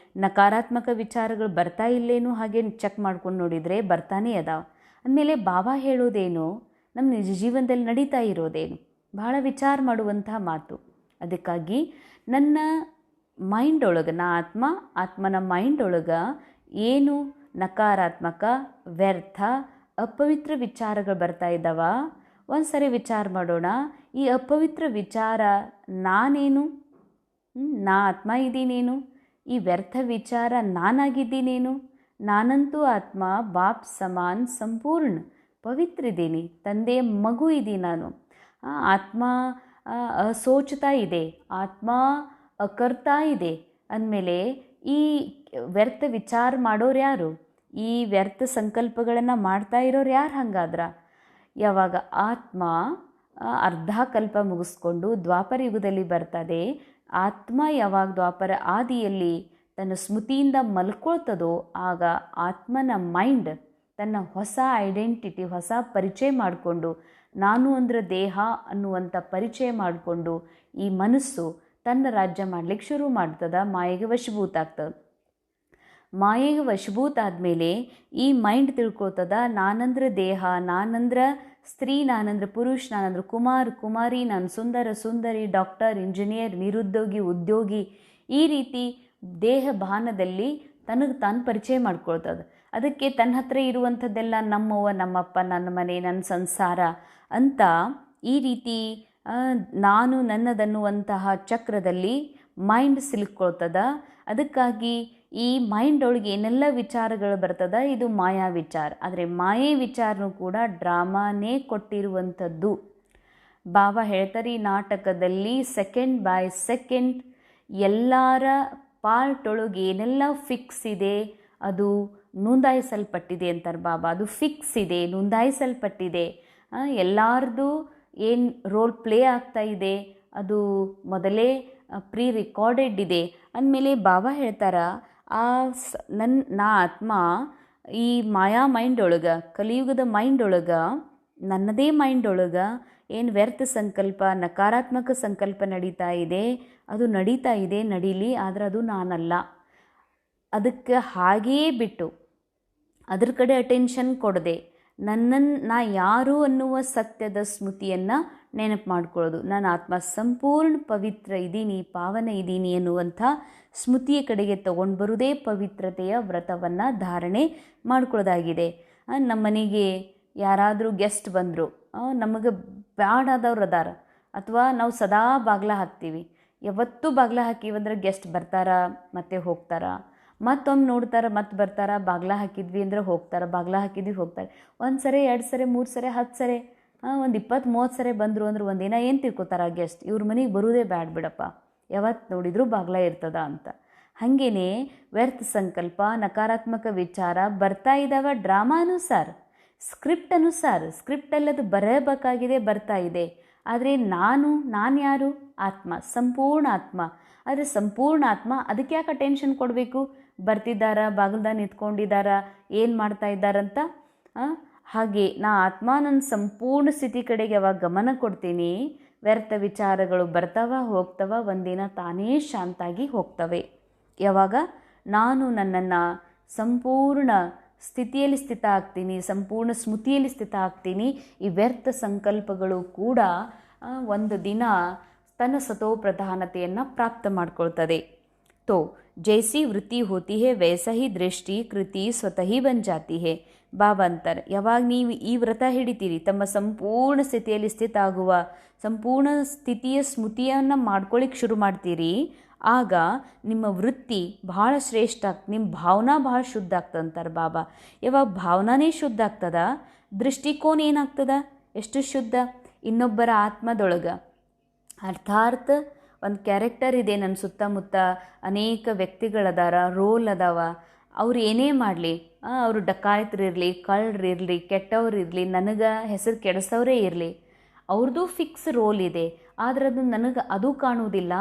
ನಕಾರಾತ್ಮಕ ವಿಚಾರಗಳು ಬರ್ತಾ ಇಲ್ಲೇನು? ಹಾಗೆ ಚೆಕ್ ಮಾಡ್ಕೊಂಡು ನೋಡಿದರೆ ಬರ್ತಾನೇ ಅದಾವ. ಅಂದಮೇಲೆ ಬಾಬಾ ಹೇಳೋದೇನು, ನಮ್ಮ ನಿಜ ಜೀವನದಲ್ಲಿ ನಡೀತಾ ಇರೋದೇನು? ಬಹಳ ವಿಚಾರ ಮಾಡುವಂತಹ ಮಾತು. ಅದಕ್ಕಾಗಿ ನನ್ನ ಮೈಂಡ್ ಒಳಗೆ, ನಾ ಆತ್ಮನ ಮೈಂಡ್ ಒಳಗೆ ಏನು ನಕಾರಾತ್ಮಕ, ವ್ಯರ್ಥ, ಅಪವಿತ್ರ ವಿಚಾರಗಳು ಬರ್ತಾ ಇದ್ದಾವ, ಒಂದು ಸರಿ ವಿಚಾರ ಮಾಡೋಣ. ಈ ಅಪವಿತ್ರ ವಿಚಾರ ನಾನೇನು? ನಾ ಆತ್ಮ ಇದ್ದೀನೇನು? ಈ ವ್ಯರ್ಥ ವಿಚಾರ ನಾನಾಗಿದ್ದೀನೇನು? ನಾನಂತೂ ಆತ್ಮ, ಬಾಪ್ ಸಮಾನ್ ಸಂಪೂರ್ಣ ಪವಿತ್ರ ಇದ್ದೀನಿ, ತಂದೆಯ ಮಗು ಇದ್ದೀನಿ ನಾನು. ಆತ್ಮ ಅಸೋಚ್ತಾ ಇದೆ, ಆತ್ಮ ಅಕರ್ತಾ ಇದೆ ಅಂದಮೇಲೆ ಈ ವ್ಯರ್ಥ ವಿಚಾರ ಮಾಡೋರು ಯಾರು? ಈ ವ್ಯರ್ಥ ಸಂಕಲ್ಪಗಳನ್ನು ಮಾಡ್ತಾ ಇರೋರು ಯಾರು? ಹಂಗಾದ್ರೆ ಯಾವಾಗ ಆತ್ಮ ಅರ್ಧ ಕಲ್ಪ ಮುಗಿಸ್ಕೊಂಡು ದ್ವಾಪರ ಯುಗದಲ್ಲಿ ಬರ್ತದೆ, ಆತ್ಮ ಯಾವಾಗ ದ್ವಾಪರ ಆದಿಯಲ್ಲಿ ತನ್ನ ಸ್ಮೃತಿಯಿಂದ ಮಲ್ಕೊಳ್ತದೋ ಆಗ ಆತ್ಮನ ಮೈಂಡ್ ತನ್ನ ಹೊಸ ಐಡೆಂಟಿಟಿ, ಹೊಸ ಪರಿಚಯ ಮಾಡಿಕೊಂಡು, ನಾನು ಅಂದ್ರೆ ದೇಹ ಅನ್ನುವಂಥ ಪರಿಚಯ ಮಾಡಿಕೊಂಡು ಈ ಮನಸ್ಸು ತನ್ನ ರಾಜ್ಯ ಮಾಡಲಿಕ್ಕೆ ಶುರು ಮಾಡ್ತದೆ, ಮಾಯೆಗೆ ವಶಭೂತ ಆಗ್ತದೆ. ಮಾಯೆಗೆ ವಶಭೂತ ಆದಮೇಲೆ ಈ ಮೈಂಡ್ ತಿಳ್ಕೊಳ್ತದ, ನಾನಂದ್ರೆ ದೇಹ, ನಾನಂದ್ರೆ ಸ್ತ್ರೀ, ನಾನಂದ್ರೆ ಪುರುಷ, ನಾನಂದ್ರೆ ಕುಮಾರ್, ಕುಮಾರಿ, ನಾನು ಸುಂದರ, ಸುಂದರಿ, ಡಾಕ್ಟರ್, ಇಂಜಿನಿಯರ್, ನಿರುದ್ಯೋಗಿ, ಉದ್ಯೋಗಿ, ಈ ರೀತಿ ದೇಹ ಭಾನದಲ್ಲಿ ತನಗೆ ತಾನು ಪರಿಚಯ ಮಾಡ್ಕೊಳ್ತದೆ. ಅದಕ್ಕೆ ತನ್ನ ಹತ್ರ ಇರುವಂಥದ್ದೆಲ್ಲ ನಮ್ಮವ್ವ, ನಮ್ಮಪ್ಪ, ನನ್ನ ಮನೆ, ನನ್ನ ಸಂಸಾರ ಅಂತ ಈ ರೀತಿ ನಾನು ನನ್ನದನ್ನುವಂತಹ ಚಕ್ರದಲ್ಲಿ ಮೈಂಡ್ ಸಿಲುಕೊಳ್ತದ. ಅದಕ್ಕಾಗಿ ಈ ಮೈಂಡ್ ಒಳಗೆ ಏನೆಲ್ಲ ವಿಚಾರಗಳು ಬರ್ತದ, ಇದು ಮಾಯಾ ವಿಚಾರ. ಆದರೆ ಮಾಯೆ ವಿಚಾರನೂ ಕೂಡ ಡ್ರಾಮಾನೇ ಕೊಟ್ಟಿರುವಂಥದ್ದು. ಬಾಬಾ ಹೇಳ್ತಾರೆ, ಈ ನಾಟಕದಲ್ಲಿ ಸೆಕೆಂಡ್ ಬೈ ಸೆಕೆಂಡ್ ಎಲ್ಲರ ಪಾರ್ಟ್ ಒಳಗೆ ಏನೆಲ್ಲ ಫಿಕ್ಸ್ ಇದೆ ಅದು ನೋಂದಾಯಿಸಲ್ಪಟ್ಟಿದೆ ಅಂತಾರೆ ಬಾಬಾ. ಅದು ಫಿಕ್ಸ್ ಇದೆ, ನೋಂದಾಯಿಸಲ್ಪಟ್ಟಿದೆ. ಎಲ್ಲರದು ಏನು ರೋಲ್ ಪ್ಲೇ ಆಗ್ತಾ ಇದೆ ಅದು ಮೊದಲೇ ಪ್ರೀ ರೆಕಾರ್ಡೆಡ್ ಇದೆ ಅಂದಮೇಲೆ ಬಾಬಾ ಹೇಳ್ತಾರ, ನಾ ಆತ್ಮ ಈ ಮಾಯಾ ಮೈಂಡ್ ಒಳಗೆ, ಕಲಿಯುಗದ ಮೈಂಡ್ ಒಳಗೆ, ನನ್ನದೇ ಮೈಂಡ್ ಒಳಗೆ ಏನು ವ್ಯರ್ಥ ಸಂಕಲ್ಪ, ನಕಾರಾತ್ಮಕ ಸಂಕಲ್ಪ ನಡೀತಾ ಇದೆ, ಅದು ನಡೀತಾ ಇದೆ, ನಡೀಲಿ, ಆದರೆ ಅದು ನಾನಲ್ಲ. ಅದಕ್ಕೆ ಹಾಗೆಯೇ ಬಿಟ್ಟು ಅದ್ರ ಕಡೆ ಅಟೆನ್ಷನ್ ಕೊಡದೆ ನಾ ಯಾರು ಅನ್ನುವ ಸತ್ಯದ ಸ್ಮೃತಿಯನ್ನು ನೆನಪು ಮಾಡ್ಕೊಳ್ಳೋದು. ನಾನು ಆತ್ಮ ಸಂಪೂರ್ಣ ಪವಿತ್ರ ಇದ್ದೀನಿ, ಪಾವನ ಇದ್ದೀನಿ ಎನ್ನುವಂಥ ಸ್ಮೃತಿಯ ಕಡೆಗೆ ತಗೊಂಡು ಬರುವುದೇ ಪವಿತ್ರತೆಯ ವ್ರತವನ್ನು ಧಾರಣೆ ಮಾಡ್ಕೊಳ್ಳೋದಾಗಿದೆ. ನಮ್ಮ ಮನೆಗೆ ಯಾರಾದರೂ ಗೆಸ್ಟ್ ಬಂದರು, ನಮಗೆ ಬ್ಯಾಡಾದವ್ರು ಅದಾರ, ಅಥವಾ ನಾವು ಸದಾ ಬಾಗ್ಲ ಹಾಕ್ತೀವಿ, ಯಾವತ್ತೂ ಬಾಗ್ಲ ಹಾಕಿವಂದ್ರೆ ಗೆಸ್ಟ್ ಬರ್ತಾರ ಮತ್ತೆ ಹೋಗ್ತಾರ, ಮತ್ತೊಮ್ಮೆ ನೋಡ್ತಾರೆ ಮತ್ತೆ ಬರ್ತಾರ, ಬಾಗ್ಲ ಹಾಕಿದ್ವಿ ಅಂದ್ರೆ ಹೋಗ್ತಾರೆ, ಬಾಗ್ಲ ಹಾಕಿದ್ವಿ ಹೋಗ್ತಾರೆ. ಒಂದು ಸರಿ, 2 ಸರಿ, 3 ಸರಿ, 10 ಸರಿ, ಒಂದು 20-30 ಸರಿ ಬಂದರು ಅಂದ್ರೆ ಒಂದಿನ ಏನು ತಿಳ್ಕೊತಾರ, ಗೆಸ್ಟ್ ಇವ್ರ ಮನೆಗೆ ಬರೋದೇ ಬ್ಯಾಡ ಬಿಡಪ್ಪ, ಯಾವತ್ತು ನೋಡಿದರೂ ಬಾಗ್ಲ ಇರ್ತದ ಅಂತ. ಹಾಗೇನೆ ವ್ಯರ್ಥ ಸಂಕಲ್ಪ, ನಕಾರಾತ್ಮಕ ವಿಚಾರ ಬರ್ತಾ ಇದ್ದಾವೆ ಡ್ರಾಮಾನುಸಾರ, ಸ್ಕ್ರಿಪ್ಟ್ ಅನುಸಾರ. ಸ್ಕ್ರಿಪ್ಟಲ್ಲಿ ಅದು ಬರಬೇಕಾಗಿದೆ, ಬರ್ತಾ ಇದೆ. ಆದರೆ ನಾನು ಯಾರು? ಆತ್ಮ, ಸಂಪೂರ್ಣ ಆತ್ಮ. ಆದರೆ ಸಂಪೂರ್ಣ ಆತ್ಮ ಅದಕ್ಕೆ ಯಾಕೆ ಅಟೆನ್ಷನ್ ಕೊಡಬೇಕು? ಬರ್ತಿದ್ದಾರ, ಬಾಗಿಲ್ದಾಗ ನಿಂತ್ಕೊಂಡಿದ್ದಾರ, ಏನು ಮಾಡ್ತಾ ಇದ್ದಾರಂತ. ಹಾಗೆ ನಾ ಆತ್ಮ ನನ್ನ ಸಂಪೂರ್ಣ ಸ್ಥಿತಿ ಕಡೆಗೆ ಯಾವಾಗ ಗಮನ ಕೊಡ್ತೀನಿ, ವ್ಯರ್ಥ ವಿಚಾರಗಳು ಬರ್ತಾವ ಹೋಗ್ತವ, ಒಂದಿನ ತಾನೇ ಶಾಂತಾಗಿ ಹೋಗ್ತವೆ. ಯಾವಾಗ ನಾನು ನನ್ನನ್ನು ಸಂಪೂರ್ಣ ಸ್ಥಿತಿಯಲ್ಲಿ ಸ್ಥಿತ ಆಗ್ತೀನಿ, ಸಂಪೂರ್ಣ ಸ್ಮೃತಿಯಲ್ಲಿ ಸ್ಥಿತ ಆಗ್ತೀನಿ. ಈ ವ್ಯರ್ಥ ಸಂಕಲ್ಪಗಳು ಕೂಡ ಒಂದು ದಿನ ತನ್ನ ಸತೋ ಪ್ರಧಾನತೆಯನ್ನು ಪ್ರಾಪ್ತ ಮಾಡ್ಕೊಳ್ತದೆ. तो जैसी वृत्ति होती है वैसा ही दृष्टि कृति स्वतः ही बन जाती है. ಬಾಬಾ ಅಂತಾರೆ, ಯಾವಾಗ ನೀವು ಈ ವ್ರತ ಹಿಡಿತೀರಿ, ತಮ್ಮ ಸಂಪೂರ್ಣ ಸ್ಥಿತಿಯಲ್ಲಿ ಸ್ಥಿತ ಆಗುವ ಸಂಪೂರ್ಣ ಸ್ಥಿತಿಯ ಸ್ಮೃತಿಯನ್ನು ಮಾಡ್ಕೊಳ್ಳಿಕ್ಕೆ ಶುರು ಮಾಡ್ತೀರಿ, ಆಗ ನಿಮ್ಮ ವೃತ್ತಿ ಭಾಳ ಶ್ರೇಷ್ಠ ಆಗ್ತದೆ, ನಿಮ್ಮ ಭಾವನಾ ಭಾಳ ಶುದ್ಧ ಆಗ್ತದೆ ಅಂತಾರೆ ಬಾಬಾ. ಯಾವಾಗ ಭಾವನಾನೇ ಶುದ್ಧ ಆಗ್ತದ, ದೃಷ್ಟಿಕೋನ ಏನಾಗ್ತದ, ಎಷ್ಟು ಶುದ್ಧ. ಇನ್ನೊಬ್ಬರ ಆತ್ಮದೊಳಗೆ ಅರ್ಥಾತ್ ಒಂದು ಕ್ಯಾರೆಕ್ಟರ್ ಇದೆ, ನನ್ನ ಸುತ್ತಮುತ್ತ ಅನೇಕ ವ್ಯಕ್ತಿಗಳದಾರ, ರೋಲ್ ಅದಾವ. ಅವ್ರು ಏನೇ ಮಾಡಲಿ, ಅವರು ಡಕಾಯತರಿರಲಿ, ಕಳ್ಳರಿರಲಿ, ಕೆಟ್ಟವ್ರಿರಲಿ, ನನಗೆ ಹೆಸರು ಕೆಡಿಸೋರೇ ಇರಲಿ, ಅವ್ರದ್ದು ಫಿಕ್ಸ್ ರೋಲ್ ಇದೆ. ಆದರೆ ಅದು ನನಗೆ ಅದು ಕಾಣುವುದಿಲ್ಲ.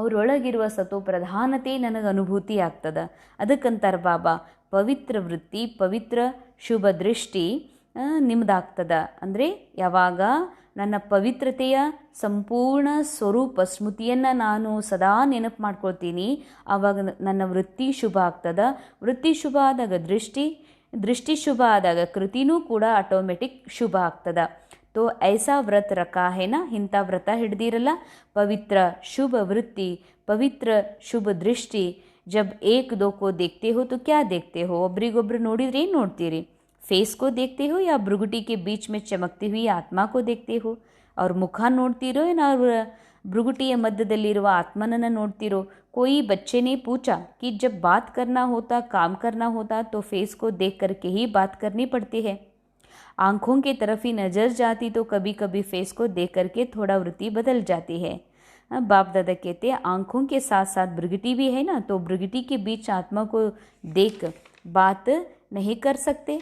ಅವರೊಳಗಿರುವ ಸತೋ ಪ್ರಧಾನತೆ ನನಗೆ ಅನುಭೂತಿ ಆಗ್ತದೆ. ಅದಕ್ಕಂತಾರೆ ಬಾಬಾ, ಪವಿತ್ರ ವೃತ್ತಿ, ಪವಿತ್ರ ಶುಭ ದೃಷ್ಟಿ ನಿಮ್ದಾಗ್ತದೆ. ಅಂದರೆ ಯಾವಾಗ ನನ್ನ ಪವಿತ್ರತೆಯ ಸಂಪೂರ್ಣ ಸ್ವರೂಪ ಸ್ಮೃತಿಯನ್ನು ನಾನು ಸದಾ ನೆನಪು ಮಾಡ್ಕೊಳ್ತೀನಿ, ಆವಾಗ ನನ್ನ ವೃತ್ತಿ ಶುಭ ಆಗ್ತದೆ. ವೃತ್ತಿ ಶುಭ ಆದಾಗ ದೃಷ್ಟಿ ಶುಭ ಆದಾಗ ಕೃತಿನೂ ಕೂಡ ಆಟೋಮೆಟಿಕ್ ಶುಭ ಆಗ್ತದೆ. ತೋ ಐಸಾ ವ್ರತ ರಖಾ ಹೇನ, ಇಂಥ ವ್ರತ ಹಿಡ್ದಿರಲ್ಲ, ಪವಿತ್ರ ಶುಭ ವೃತ್ತಿ, ಪವಿತ್ರ ಶುಭ ದೃಷ್ಟಿ. ಜಬ್ ಏಕ್ ದೋ ಕೋ ದೇಖ್ತೆ ಹೋ ತೋ ಕ್ಯಾ ದೇಖ್ತೆ ಹೋ, ಒಬ್ರಿಗೊಬ್ರು ನೋಡಿದ್ರೆ ಏನು ನೋಡ್ತೀರಿ? फेस को देखते हो या भ्रुगुटी के बीच में चमकती हुई आत्मा को देखते हो? और मुख ನೋಡ್ತಿರೋ ಏನು ಅವ್ರ भ्रुगुटिಯ ಮಧ್ಯದಲ್ಲಿರುವ ಆತ್ಮನನ್ನು ನೋಡ್ತಿರೋ? कोई बच्चे ने पूछा कि जब बात करना होता, काम करना होता तो फेस को देख करके ही बात करनी पड़ती है. आँखों के तरफ ही नज़र जाती तो कभी कभी फेस को देख करके थोड़ा वृत्ति बदल जाती है. बाप दादा कहते हैं आँखों के साथ साथ भ्रुगुटी भी है ना, तो भ्रुगुटी के बीच आत्मा को देख बात नहीं कर सकते.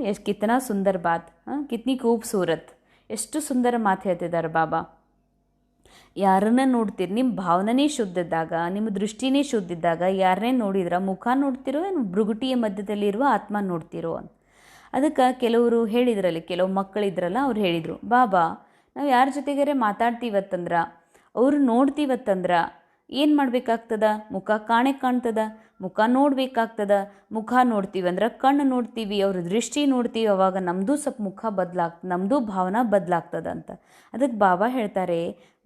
ಎಷ್ಟು ಕಿतना ಸುಂದರ ಬಾತ್, ಕಿತ್ನಿ ಖೂಬ್ಸೂರತ್, ಎಷ್ಟು ಸುಂದರ ಮಾತು ಹೇಳ್ತಿದ್ದಾರೆ ಬಾಬಾ. ಯಾರನ್ನ ನೋಡ್ತೀರಿ, ನಿಮ್ಮ ಭಾವನೆ ಶುದ್ಧದಾಗ, ನಿಮ್ಮ ದೃಷ್ಟಿನೇ ಶುದ್ಧಿದ್ದಾಗ ಯಾರನ್ನೇ ನೋಡಿದ್ರೆ ಮುಖ ನೋಡ್ತಿರೋ ಏನು ಭ್ರುಗುಟಿಯ ಮಧ್ಯದಲ್ಲಿರುವ ಆತ್ಮ ನೋಡ್ತಿರೋ ಅಂತ. ಅದಕ್ಕೆ ಕೆಲವರು ಹೇಳಿದ್ರಲ್ಲಿ, ಕೆಲವು ಮಕ್ಕಳಿದ್ರಲ್ಲ, ಅವ್ರು ಹೇಳಿದರು, ಬಾಬಾ ನಾವು ಯಾರ ಜೊತೆಗಾರೆ ಮಾತಾಡ್ತೀವತ್ತಂದ್ರೆ, ಅವರು ನೋಡ್ತೀವತ್ತಂದ್ರೆ ಏನು ಮಾಡಬೇಕಾಗ್ತದ? ಮುಖ ಕಾಣ್ತದ, ಮುಖ ನೋಡಬೇಕಾಗ್ತದ. ಮುಖ ನೋಡ್ತೀವಿ ಅಂದ್ರೆ ಕಣ್ಣು ನೋಡ್ತೀವಿ, ಅವ್ರ ದೃಷ್ಟಿ ನೋಡ್ತೀವಿ, ಅವಾಗ ನಮ್ಮದು ಸ್ವಲ್ಪ ಮುಖ ನಮ್ಮದು ಭಾವನಾ ಬದಲಾಗ್ತದಂತ. ಅದಕ್ಕೆ ಬಾಬಾ ಹೇಳ್ತಾರೆ,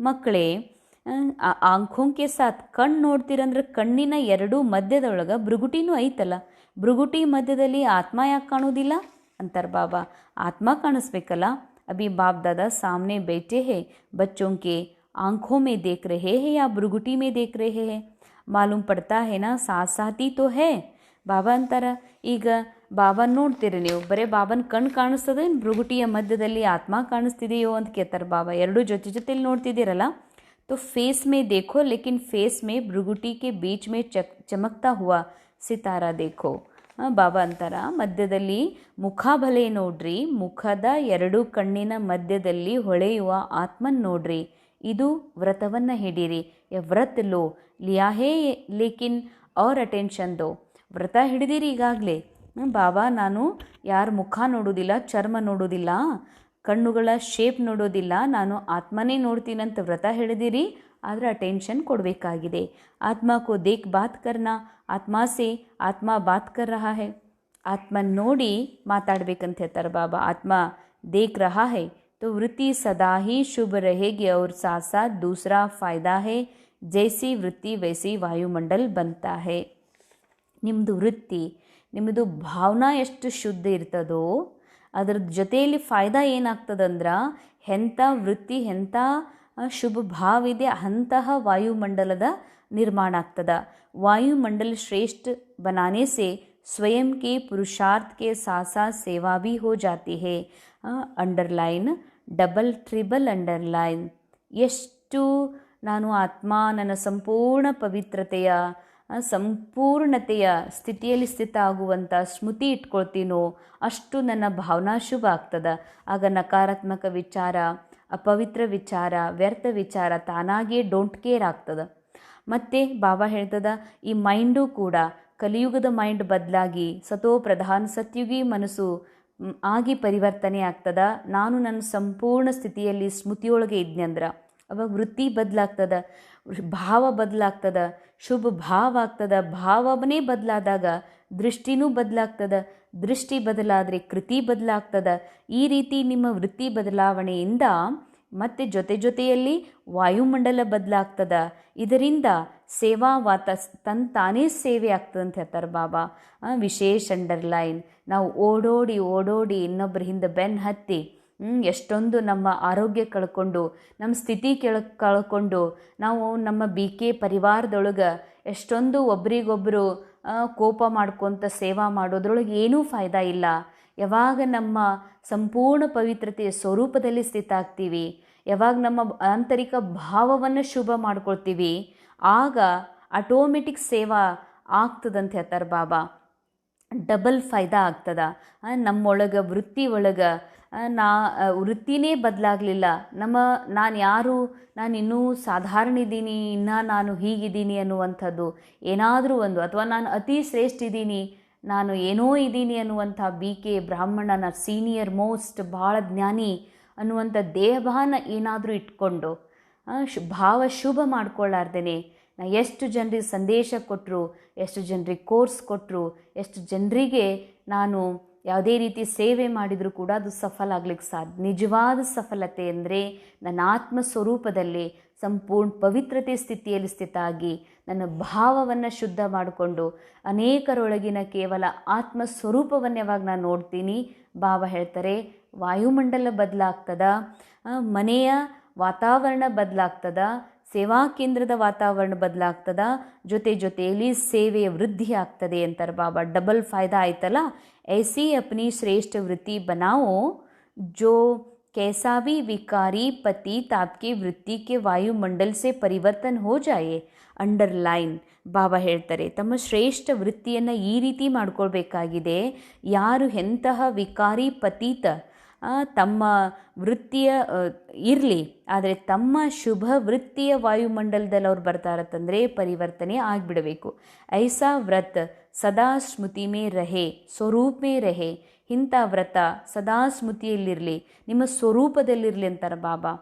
ಮಕ್ಕಳೇ ಆಂಖೋಂಕೆ ಸಾಥ್ ಕಣ್ಣು ನೋಡ್ತೀರಂದ್ರೆ ಕಣ್ಣಿನ ಎರಡೂ ಮಧ್ಯದೊಳಗೆ ಭ್ರುಗುಟಿನೂ ಐತಲ್ಲ, ಭ್ರುಗುಟಿ ಮಧ್ಯದಲ್ಲಿ ಆತ್ಮ ಯಾಕೆ ಕಾಣೋದಿಲ್ಲ ಅಂತಾರೆ ಬಾಬಾ. ಆತ್ಮ ಕಾಣಿಸ್ಬೇಕಲ್ಲ. ಅಭಿ ಬಾಪ್ ದಾದಾ ಸಾಮನೆ बैठे हैं, बच्चों के आँखों में देख रहे हैं या भ्रुगुटी में देख रहे हैं, ಮಾಲೂಮ್ ಪಡ್ತಾ ಹೇನಾ ಸಾಥ್ ಸಾಥಿ ತೋ ಹೇ. ಬಾಬಾ ಅಂತಾರ, ಈಗ ಬಾಬಾ ನೋಡ್ತೀರಿ ನೀವು, ಬರೀ ಬಾಬನ ಕಣ್ಣು ಕಾಣಿಸ್ತದೆ, ಏನು ಭ್ರುಗುಟಿಯ ಮಧ್ಯದಲ್ಲಿ ಆತ್ಮ ಕಾಣಿಸ್ತಿದೆಯೋ ಅಂತ ಕೇಳ್ತಾರೆ ಬಾಬಾ. ಎರಡೂ ಜೊತೆಲಿ ನೋಡ್ತಿದ್ದೀರಲ್ಲ. तो फेस में देखो, लेकिन फेस में भ्रुगुटी के बीच में चमकता हुआ सितारा देखो. ಬಾಬಾ ಅಂತಾರ, ಮಧ್ಯದಲ್ಲಿ ಮುಖ ಭಲೆ ನೋಡ್ರಿ, ಮುಖದ ಎರಡು ಕಣ್ಣಿನ ಮಧ್ಯದಲ್ಲಿ ಹೊಳೆಯುವ ಆತ್ಮನ್ ನೋಡ್ರಿ. ಇದು ವ್ರತವನ್ನು ಹಿಡೀರಿ. ವ್ರತ ಲೋ ಲಿಯಾ ಹೇ ಲೇಕಿನ್ ಅವ್ರ ಅಟೆನ್ಷನ್ ದೋ. ವ್ರತ ಹಿಡಿದಿರಿ ಈಗಾಗಲೇ. ಬಾಬಾ ನಾನು ಯಾರ ಮುಖ ನೋಡೋದಿಲ್ಲ, ಚರ್ಮ ನೋಡೋದಿಲ್ಲ, ಕಣ್ಣುಗಳ ಶೇಪ್ ನೋಡೋದಿಲ್ಲ, ನಾನು ಆತ್ಮನೇ ನೋಡ್ತೀನಂತ ವ್ರತ ಹಿಡಿದಿರಿ. ಆದರೆ ಅಟೆನ್ಷನ್ ಕೊಡಬೇಕಾಗಿದೆ. ಆತ್ಮ ಕೋ ದೇಖ್ ಬಾತ್ ಕರ್ನಾ, ಆತ್ಮ ಸೇ ಆತ್ಮ ಬಾತ್ ಕರ್ ರಹಾ ಹೈ. ಆತ್ಮನ್ ನೋಡಿ ಮಾತಾಡ್ಬೇಕಂತ ಹೇಳ್ತಾರೆ ಬಾಬಾ. ಆತ್ಮ ದೇಖ್ ರಹಾ ಹೈ तो वृत्ति सदा ही शुभ रहेगी और साथ साथ दूसरा फ़ायदा है, जैसी वृत्ति वैसी वायुमंडल बनता है. ನಿಮ್ಮದು ವೃತ್ತಿ, ನಿಮ್ಮದು ಭಾವನಾ ಎಷ್ಟು ಶುದ್ಧ ಇರ್ತದೋ ಅದರ ಜೊತೆಯಲ್ಲಿ ಫಾಯ್ದಾ ಏನಾಗ್ತದಂದ್ರೆ, ಎಂಥ ವೃತ್ತಿ, ಎಂಥ ಶುಭ ಭಾವ ಇದೆ ಅಂತಹ ವಾಯುಮಂಡಲದ ನಿರ್ಮಾಣ ಆಗ್ತದೆ. वायुमंडल श्रेष्ठ बनाने से स्वयं के पुरुषार्थ के साथ साथ सेवा भी हो जाती है. Underline, double triple underline. ಎಷ್ಟು ನಾನು ಆತ್ಮ ನನ್ನ ಸಂಪೂರ್ಣ ಪವಿತ್ರತೆಯ ಸಂಪೂರ್ಣತೆಯ ಸ್ಥಿತಿಯಲ್ಲಿ ಸ್ಥಿತ ಆಗುವಂಥ ಸ್ಮೃತಿ ಇಟ್ಕೊಳ್ತೀನೋ ಅಷ್ಟು ನನ್ನ ಭಾವನಾ ಶುಭ ಆಗ್ತದೆ. ಆಗ ನಕಾರಾತ್ಮಕ ವಿಚಾರ, ಅಪವಿತ್ರ ವಿಚಾರ, ವ್ಯರ್ಥ ವಿಚಾರ ತಾನಾಗಿಯೇ ಡೋಂಟ್ ಕೇರ್ ಆಗ್ತದೆ. ಮತ್ತು ಬಾಬಾ ಹೇಳ್ತದ, ಈ ಮೈಂಡು ಕೂಡ ಕಲಿಯುಗದ ಮೈಂಡ್ ಬದಲಾಗಿ ಸತೋ ಪ್ರಧಾನ ಸತ್ಯುಗಿ ಮನಸ್ಸು ಆಗಿ ಪರಿವರ್ತನೆ ಆಗ್ತದ. ನಾನು ನನ್ನ ಸಂಪೂರ್ಣ ಸ್ಥಿತಿಯಲ್ಲಿ ಸ್ಮೃತಿಯೊಳಗೆ ಇದ್ನಂದ್ರೆ ಅವಾಗ ವೃತ್ತಿ ಬದಲಾಗ್ತದ, ಭಾವ ಬದಲಾಗ್ತದ, ಶುಭ ಭಾವ ಆಗ್ತದ. ಭಾವನೇ ಬದಲಾದಾಗ ದೃಷ್ಟಿನೂ ಬದಲಾಗ್ತದ, ದೃಷ್ಟಿ ಬದಲಾದರೆ ಕೃತಿ ಬದಲಾಗ್ತದ. ಈ ರೀತಿ ನಿಮ್ಮ ವೃತ್ತಿ ಬದಲಾವಣೆಯಿಂದ ಮತ್ತು ಜೊತೆಯಲ್ಲಿ ವಾಯುಮಂಡಲ ಬದಲಾಗ್ತದ. ಇದರಿಂದ ಸೇವಾ ತಾನೇ ಸೇವೆ ಆಗ್ತದೆ ಅಂತ ಹೇಳ್ತಾರೆ ಬಾಬಾ. ವಿಶೇಷ ಅಂಡರ್ಲೈನ್, ನಾವು ಓಡೋಡಿ ಇನ್ನೊಬ್ಬರ ಹಿಂದೆ ಬೆನ್ನು ಹತ್ತಿ ಎಷ್ಟೊಂದು ನಮ್ಮ ಆರೋಗ್ಯ ಕಳ್ಕೊಂಡು, ನಮ್ಮ ಸ್ಥಿತಿ ಕಳ್ಕೊಂಡು, ನಾವು ನಮ್ಮ BK ಪರಿವಾರದೊಳಗೆ ಎಷ್ಟೊಂದು ಒಬ್ರಿಗೊಬ್ಬರು ಕೋಪ ಮಾಡ್ಕೊತ ಸೇವಾ ಮಾಡೋದ್ರೊಳಗೆ ಏನೂ ಫಾಯ್ದಾ ಇಲ್ಲ. ಯಾವಾಗ ನಮ್ಮ ಸಂಪೂರ್ಣ ಪವಿತ್ರತೆಯ ಸ್ವರೂಪದಲ್ಲಿ ಸ್ಥಿತ ಆಗ್ತೀವಿ, ಯಾವಾಗ ನಮ್ಮ ಆಂತರಿಕ ಭಾವವನ್ನು ಶುಭ ಮಾಡ್ಕೊಳ್ತೀವಿ, ಆಗ ಆಟೋಮೆಟಿಕ್ ಸೇವಾ ಆಗ್ತದಂತ ಹೇಳ್ತಾರೆ ಬಾಬಾ. ಡಬಲ್ ಫಾಯ್ದಾ ಆಗ್ತದ. ನಮ್ಮೊಳಗೆ ವೃತ್ತಿ ಒಳಗೆ ವೃತ್ತಿನೇ ಬದಲಾಗಲಿಲ್ಲ, ನಾನು ಇನ್ನೂ ಸಾಧಾರಣ ಇದ್ದೀನಿ, ಇನ್ನೂ ನಾನು ಹೀಗಿದ್ದೀನಿ ಅನ್ನುವಂಥದ್ದು ಏನಾದರೂ ಒಂದು, ಅಥವಾ ನಾನು ಅತಿ ಶ್ರೇಷ್ಠ ಇದ್ದೀನಿ, ನಾನು ಏನೋ ಇದ್ದೀನಿ ಅನ್ನುವಂಥ BK ಬ್ರಾಹ್ಮಣನ ಸೀನಿಯರ್ ಮೋಸ್ಟ್ ಭಾಳ ಜ್ಞಾನಿ ಅನ್ನುವಂಥ ದೇಹಭಾನ ಏನಾದರೂ ಇಟ್ಕೊಂಡು ಭಾವ ಶುಭ ಮಾಡ್ಕೊಳ್ಳಾರ್ದೇನೆ ನಾ ಎಷ್ಟು ಜನರಿಗೆ ಸಂದೇಶ ಕೊಟ್ಟರು, ಎಷ್ಟು ಜನರಿಗೆ ಕೋರ್ಸ್ ಕೊಟ್ಟರು, ಎಷ್ಟು ಜನರಿಗೆ ನಾನು ಯಾವುದೇ ರೀತಿ ಸೇವೆ ಮಾಡಿದರೂ ಕೂಡ ಅದು ಸಫಲ ಆಗ್ಲಿಕ್ಕೆ ಸಾಧ್ಯ. ನಿಜವಾದ ಸಫಲತೆ ಅಂದರೆ ನನ್ನ ಆತ್ಮ ಸ್ವರೂಪದಲ್ಲಿ ಸಂಪೂರ್ಣ ಪವಿತ್ರತೆ ಸ್ಥಿತಿಯಲ್ಲಿ ಸ್ಥಿತ ಆಗಿ ನನ್ನ ಭಾವವನ್ನು ಶುದ್ಧ ಮಾಡಿಕೊಂಡು ಅನೇಕರೊಳಗಿನ ಕೇವಲ ಆತ್ಮ ಸ್ವರೂಪವನ್ನು ಯಾವಾಗ ನಾನು ನೋಡ್ತೀನಿ, ಬಾಬಾ ಹೇಳ್ತಾರೆ ವಾಯುಮಂಡಲ ಬದಲಾಗ್ತದ, ಮನೆಯ ವಾತಾವರಣ ಬದಲಾಗ್ತದ, ಸೇವಾ ಕೇಂದ್ರದ ವಾತಾವರಣ ಬದಲಾಗ್ತದ, ಜೊತೆಯಲ್ಲಿ ಸೇವೆಯ ವೃದ್ಧಿ ಆಗ್ತದೆ ಅಂತಾರೆ ಬಾಬಾ. ಡಬಲ್ ಫಾಯ್ದಾ ಆಯ್ತಲ್ಲ. ऐसी अपनी श्रेष्ठ वृत्ति बनाओ जो कैसा भी विकारी पतित आपकी वृत्ति के वायुमंडल से परिवर्तन हो जाए. ಅಂಡರ್ಲೈನ್ ಬಾಬಾ ಹೇಳ್ತಾರೆ, ತಮ್ಮ ಶ್ರೇಷ್ಠ ವೃತ್ತಿಯನ್ನು ಈ ರೀತಿ ಮಾಡ್ಕೊಳ್ಬೇಕಾಗಿದೆ. ಯಾರು ಎಂತಹ ವಿಕಾರಿ ಪತೀತ ತಮ್ಮ ವೃತ್ತಿಯ ಇರಲಿ, ಆದರೆ ತಮ್ಮ ಶುಭ ವೃತ್ತಿಯ ವಾಯುಮಂಡಲದಲ್ಲಿ ಅವ್ರು ಬರ್ತಾರತ್ತಂದರೆ ಪರಿವರ್ತನೆ ಆಗಿಬಿಡಬೇಕು. ಐಸಾ ವ್ರತ ಸದಾ ಸ್ಮೃತಿ ಮೇ ರಹೆ, ಸ್ವರೂಪ ಮೇ ರಹೆ. ಇಂಥ ವ್ರತ ಸದಾ ಸ್ಮೃತಿಯಲ್ಲಿರಲಿ, ನಿಮ್ಮ ಸ್ವರೂಪದಲ್ಲಿರಲಿ ಅಂತಾರೆ ಬಾಬಾ.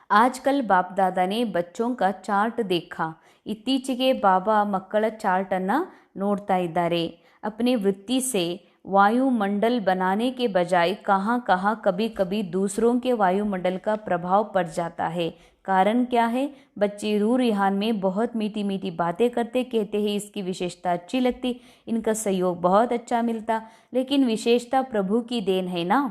ಆಜ್ಕಲ್ ಬಾಪ್ ದಾದಾನೆ ಬಚ್ಚೋಂ ಕಾ ಚಾರ್ಟ್ ದೇಖಾ. ಇತ್ತೀಚೆಗೆ ಬಾಬಾ ಮಕ್ಕಳ ಚಾರ್ಟನ್ನು ನೋಡ್ತಾ ಇದ್ದಾರೆ. ಅಪ್ನೆ ವೃತ್ತಿ ಸೆ वायुमंडल बनाने के बजाय कहाँ कहाँ कभी कभी दूसरों के वायुमंडल का प्रभाव पड़ जाता है. कारण क्या है? बच्चे रूह रिहान में बहुत मीठी मीठी बातें करते, कहते हैं इसकी विशेषता अच्छी लगती, इनका सहयोग बहुत अच्छा मिलता, लेकिन विशेषता प्रभु की देन है ना.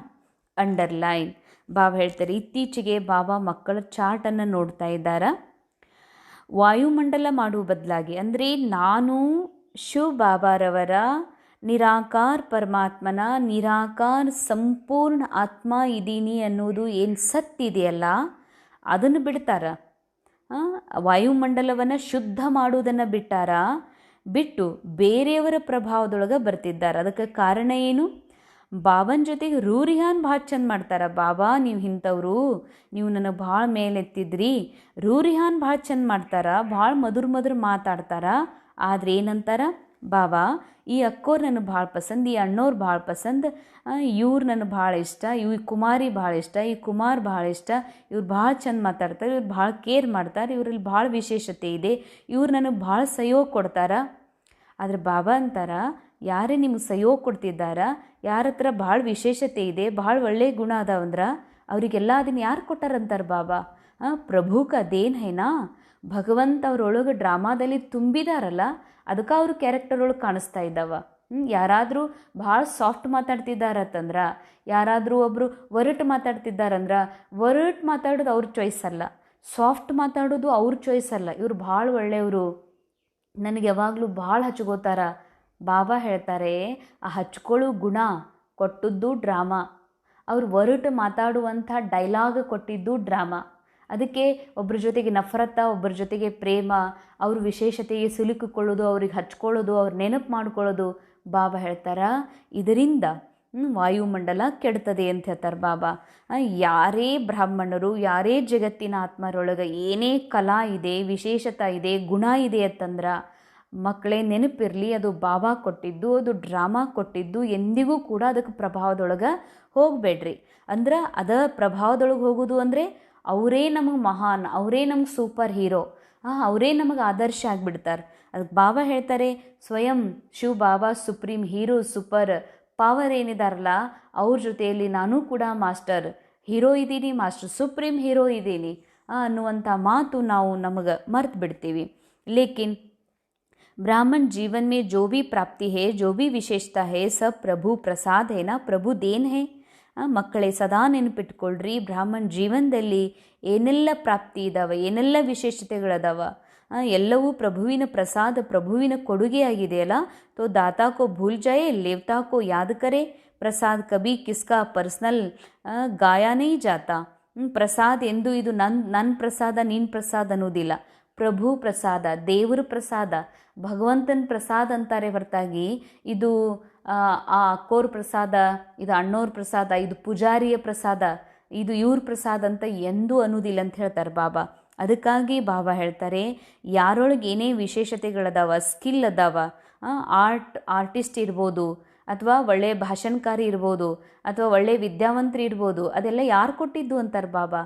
ಅಂಡರ್ಲೈನ್ ಬಾಬಾ ಹೇಳ್ತಾರೆ, ಇತ್ತೀಚೆಗೆ ಬಾಬಾ ಮಕ್ಕಳ ಚಾರ್ಟನ್ನು ನೋಡ್ತಾ ಇದ್ದಾರಾ. ವಾಯುಮಂಡಲ ಮಾಡುವ ಬದಲಾಗಿ, ಅಂದರೆ ನಾನು ಶಿವ ಬಾಬಾರವರ ನಿರಾಕಾರ ಪರಮಾತ್ಮನ ನಿರಾಕಾರ ಸಂಪೂರ್ಣ ಆತ್ಮ ಇದ್ದೀನಿ ಅನ್ನೋದು ಏನು ಸತ್ತಿದೆಯಲ್ಲ ಅದನ್ನು ಬಿಡ್ತಾರ. ವಾಯುಮಂಡಲವನ್ನು ಶುದ್ಧ ಮಾಡುವುದನ್ನು ಬಿಟ್ಟು ಬೇರೆಯವರ ಪ್ರಭಾವದೊಳಗೆ ಬರ್ತಿದ್ದಾರೆ. ಅದಕ್ಕೆ ಕಾರಣ ಏನು? ಬಾಬನ ಜೊತೆಗೆ ರೂರಿಹಾನ್ ಭಾಳ ಚಂದ ಮಾಡ್ತಾರೆ. ಬಾಬಾ ನೀವು ಇಂಥವ್ರು, ನೀವು ನನಗೆ ಭಾಳ ಮೇಲೆತ್ತಿದ್ರಿ. ರೂರಿಹಾನ್ ಭಾಳ ಚಂದ ಮಾಡ್ತಾರೆ, ಭಾಳ ಮಧುರ ಮಾತಾಡ್ತಾರ. ಆದರೆ ಏನಂತಾರ ಬಾಬಾ, ಈ ಅಕ್ಕೋರು ನನಗೆ ಭಾಳ ಪಸಂದ್, ಈ ಅಣ್ಣವ್ರು ಭಾಳ ಪಸಂದ್, ಇವ್ರು ನನಗೆ ಭಾಳ ಇಷ್ಟ, ಈ ಕುಮಾರಿ ಭಾಳ ಇಷ್ಟ, ಈ ಕುಮಾರ್ ಭಾಳ ಇಷ್ಟ, ಇವ್ರು ಭಾಳ ಚಂದ ಮಾತಾಡ್ತಾರೆ, ಇವ್ರು ಭಾಳ ಕೇರ್ ಮಾಡ್ತಾರೆ, ಇವರಲ್ಲಿ ಭಾಳ ವಿಶೇಷತೆ ಇದೆ, ಇವ್ರು ನನಗೆ ಭಾಳ ಸಹಯೋಗ ಕೊಡ್ತಾರ. ಆದರೆ ಬಾಬಾ ಅಂತಾರ, ಯಾರೇ ನಿಮ್ಗೆ ಸಹಯೋಗ ಕೊಡ್ತಿದ್ದಾರ, ಯಾರ ಹತ್ರ ಭಾಳ ವಿಶೇಷತೆ ಇದೆ, ಭಾಳ ಒಳ್ಳೆಯ ಗುಣ ಅದಾವಂದ್ರೆ ಅವರಿಗೆಲ್ಲ ಅದನ್ನು ಯಾರು ಕೊಟ್ಟಾರಂತಾರೆ ಬಾಬಾ. ಪ್ರಭು ಕಾ ದೇನ್ ಹೈನಾ. ಭಗವಂತ ಅವರೊಳಗೆ ಡ್ರಾಮಾದಲ್ಲಿ ತುಂಬಿದಾರಲ್ಲ, ಅದಕ್ಕೆ ಅವ್ರ ಕ್ಯಾರೆಕ್ಟರ್ ಒಳಗೆ ಕಾಣಿಸ್ತಾ ಇದ್ದಾವ. ಯಾರಾದರೂ ಭಾಳ ಸಾಫ್ಟ್ ಮಾತಾಡ್ತಿದ್ದಾರತ್ತಂದ್ರೆ, ಯಾರಾದರೂ ಒಬ್ಬರು ಒರಟು ಮಾತಾಡ್ತಿದ್ದಾರಂದ್ರೆ, ಒರಟು ಮಾತಾಡೋದು ಅವ್ರ ಚಾಯ್ಸ್ ಅಲ್ಲ, ಸಾಫ್ಟ್ ಮಾತಾಡೋದು ಅವ್ರ ಚಾಯ್ಸ್ ಅಲ್ಲ. ಇವ್ರು ಭಾಳ ಒಳ್ಳೆಯವರು, ನನಗೆ ಯಾವಾಗಲೂ ಭಾಳ ಹಚ್ಕೋತಾರ. ಬಾಬಾ ಹೇಳ್ತಾರೆ, ಆ ಹಚ್ಕೊಳ್ಳೋ ಗುಣ ಕೊಟ್ಟದ್ದು ಡ್ರಾಮಾ. ಅವ್ರು ಒರಟು ಮಾತಾಡುವಂಥ ಡೈಲಾಗ್ ಕೊಟ್ಟಿದ್ದು ಡ್ರಾಮಾ. ಅದಕ್ಕೆ ಒಬ್ಬರ ಜೊತೆಗೆ ನಫರತ, ಒಬ್ಬರ ಜೊತೆಗೆ ಪ್ರೇಮ, ಅವ್ರ ವಿಶೇಷತೆಗೆ ಸಿಲುಕಿಕೊಳ್ಳೋದು, ಅವ್ರಿಗೆ ಹಚ್ಕೊಳ್ಳೋದು, ಅವ್ರು ನೆನಪು ಮಾಡ್ಕೊಳ್ಳೋದು. ಬಾಬಾ ಹೇಳ್ತಾರ, ಇದರಿಂದ ವಾಯುಮಂಡಲ ಕೆಡ್ತದೆ ಅಂತ ಹೇಳ್ತಾರೆ ಬಾಬಾ. ಯಾರೇ ಬ್ರಾಹ್ಮಣರು, ಯಾರೇ ಜಗತ್ತಿನ ಆತ್ಮರೊಳಗೆ ಏನೇ ಕಲಾ ಇದೆ, ವಿಶೇಷತೆ ಇದೆ, ಗುಣ ಇದೆ ಅಂತಂದ್ರೆ ಮಕ್ಕಳೇ ನೆನಪಿರಲಿ, ಅದು ಬಾಬಾ ಕೊಟ್ಟಿದ್ದು, ಅದು ಡ್ರಾಮಾ ಕೊಟ್ಟಿದ್ದು. ಎಂದಿಗೂ ಕೂಡ ಅದಕ್ಕೆ ಪ್ರಭಾವದೊಳಗೆ ಹೋಗಬೇಡ್ರಿ. ಅಂದ್ರೆ ಅದ ಪ್ರಭಾವದೊಳಗೆ ಹೋಗೋದು ಅಂದರೆ ಅವರೇ ನಮಗೆ ಮಹಾನ್, ಅವರೇ ನಮ್ಗೆ ಸೂಪರ್ ಹೀರೋ, ಅವರೇ ನಮಗೆ ಆದರ್ಶ ಆಗಿಬಿಡ್ತಾರೆ. ಅದಕ್ಕೆ ಬಾಬಾ ಹೇಳ್ತಾರೆ, ಸ್ವಯಂ ಶಿವ ಬಾಬಾ ಸುಪ್ರೀಂ ಹೀರೋ ಸೂಪರ್ ಪವರ್ ಏನಿದಾರಲ್ಲ ಅವ್ರ ಜೊತೆಯಲ್ಲಿ ನಾನು ಕೂಡ ಮಾಸ್ಟರ್ ಹೀರೋ ಇದ್ದೀನಿ, ಮಾಸ್ಟರ್ ಸುಪ್ರೀಂ ಹೀರೋ ಇದ್ದೀನಿ ಅನ್ನುವಂಥ ಮಾತು ನಾವು ನಮಗೆ ಮರ್ತು ಬಿಡ್ತೀವಿ. ಲೇಕಿನ್ ब्राह्मण जीवन में जो भी प्राप्ति है, जो भी विशेषता है, सब प्रभु प्रसाद है ना, प्रभु देन है. ಮಕ್ಕಳೇ ಸದಾ ನೆನಪಿಟ್ಕೊಳ್ರಿ, ಬ್ರಾಹ್ಮಣ ಜೀವನದಲ್ಲಿ ಏನೆಲ್ಲ ಪ್ರಾಪ್ತಿ ಇದ್ದಾವೆ, ಏನೆಲ್ಲ ವಿಶೇಷತೆಗಳದಾವ, ಎಲ್ಲವೂ ಪ್ರಭುವಿನ ಪ್ರಸಾದ, ಪ್ರಭುವಿನ ಕೊಡುಗೆಯಾಗಿದೆಯಲ್ಲ. ತೋ ದಾತಾ ಕೋ ಭೂಲ್ ಜಾಯೆ, ಲೇವ್ತಾ ಕೋ ಯಾದ್ ಕರೆ, ಪ್ರಸಾದ್ ಕಬಿ ಕಿಸ್ಕಾ ಪರ್ಸ್ನಲ್ ಗಾಯಾ ನಹೀ ಜಾತಾ. ಪ್ರಸಾದ್ ಎಂದು ಇದು ನನ್ನ ಪ್ರಸಾದ, ನಿನ್ನ ಪ್ರಸಾದ ಅನ್ನೋದಿಲ್ಲ. ಪ್ರಭು ಪ್ರಸಾದ, ದೇವರ ಪ್ರಸಾದ, ಭಗವಂತನ ಪ್ರಸಾದ ಅಂತಾರೆ ಹೊರತಾಗಿ ಇದು ಆ ಅಕ್ಕೋರ ಪ್ರಸಾದ, ಇದು ಅಣ್ಣೋರ ಪ್ರಸಾದ, ಇದು ಪೂಜಾರಿಯ ಪ್ರಸಾದ, ಇದು ಇವ್ರ ಪ್ರಸಾದ ಅಂತ ಎಂದೂ ಅನ್ನೋದಿಲ್ಲ ಅಂತ ಹೇಳ್ತಾರೆ ಬಾಬಾ. ಅದಕ್ಕಾಗಿ ಬಾಬಾ ಹೇಳ್ತಾರೆ, ಯಾರೊಳಗೆ ಏನೇ ವಿಶೇಷತೆಗಳದಾವ, ಸ್ಕಿಲ್ ಅದಾವ, ಆರ್ಟಿಸ್ಟ್ ಇರ್ಬೋದು, ಅಥವಾ ಒಳ್ಳೆಯ ಭಾಷಣಕಾರಿ ಇರ್ಬೋದು, ಅಥವಾ ಒಳ್ಳೆಯ ವಿದ್ಯಾವಂತರು ಇರ್ಬೋದು, ಅದೆಲ್ಲ ಯಾರು ಕೊಟ್ಟಿದ್ದು ಅಂತಾರೆ ಬಾಬಾ.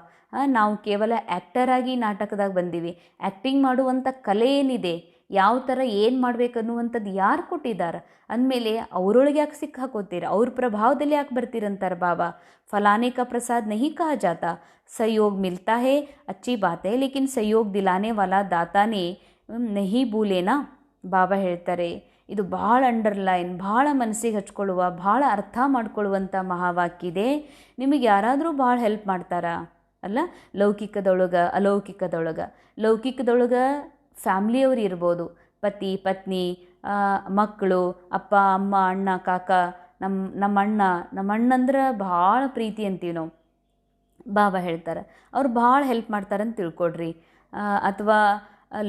ನಾವು ಕೇವಲ ಆ್ಯಕ್ಟರ್ ಆಗಿ ನಾಟಕದಾಗ ಬಂದೀವಿ. ಆ್ಯಕ್ಟಿಂಗ್ ಮಾಡುವಂಥ ಕಲೆ ಏನಿದೆ, ಯಾವ ಥರ ಏನು ಮಾಡ್ಬೇಕನ್ನುವಂಥದ್ದು ಯಾರು ಕೊಟ್ಟಿದ್ದಾರೆ ಅಂದಮೇಲೆ ಅವರೊಳಗೆ ಯಾಕೆ ಸಿಕ್ಕಾಕೋತೀರ, ಅವ್ರ ಪ್ರಭಾವದಲ್ಲಿ ಯಾಕೆ ಬರ್ತೀರಂತಾರೆ ಬಾಬಾ. ಫಲಾನೆ ಕಾ ಪ್ರಸಾದ್ ನಹೀ ಕಹಾ ಜಾತಾ, सहयोग मिलता है अच्छी बात है, लेकिन सहयोग दिलाने वाला दाताನೇ ನಹೀ ಭೂಲೇನಾ. ಬಾಬಾ ಹೇಳ್ತಾರೆ, ಇದು ಭಾಳ ಅಂಡರ್ಲೈನ್, ಭಾಳ ಮನಸ್ಸಿಗೆ ಹಚ್ಕೊಳ್ಳುವ, ಭಾಳ ಅರ್ಥ ಮಾಡ್ಕೊಳ್ಳುವಂಥ ಮಹಾವಾಕ್ಯ ಇದೆ. ನಿಮಗೆ ಯಾರಾದರೂ ಭಾಳ ಹೆಲ್ಪ್ ಮಾಡ್ತಾರಾ ಅಲ್ಲ, ಲೌಕಿಕದೊಳಗೆ ಅಲೌಕಿಕದೊಳಗೆ. ಲೌಕಿಕದೊಳಗೆ ಫ್ಯಾಮ್ಲಿಯವ್ರು ಇರ್ಬೋದು, ಪತಿ ಪತ್ನಿ, ಮಕ್ಕಳು, ಅಪ್ಪ ಅಮ್ಮ, ಅಣ್ಣ ಕಾಕ, ನಮ್ಮ ಅಣ್ಣಂದ್ರೆ ಭಾಳ ಪ್ರೀತಿ ಅಂತೀವಿ ನಾವು. ಬಾಬಾ ಹೇಳ್ತಾರೆ ಅವ್ರು ಭಾಳ ಹೆಲ್ಪ್ ಮಾಡ್ತಾರಂತ ತಿಳ್ಕೊಡ್ರಿ. ಅಥವಾ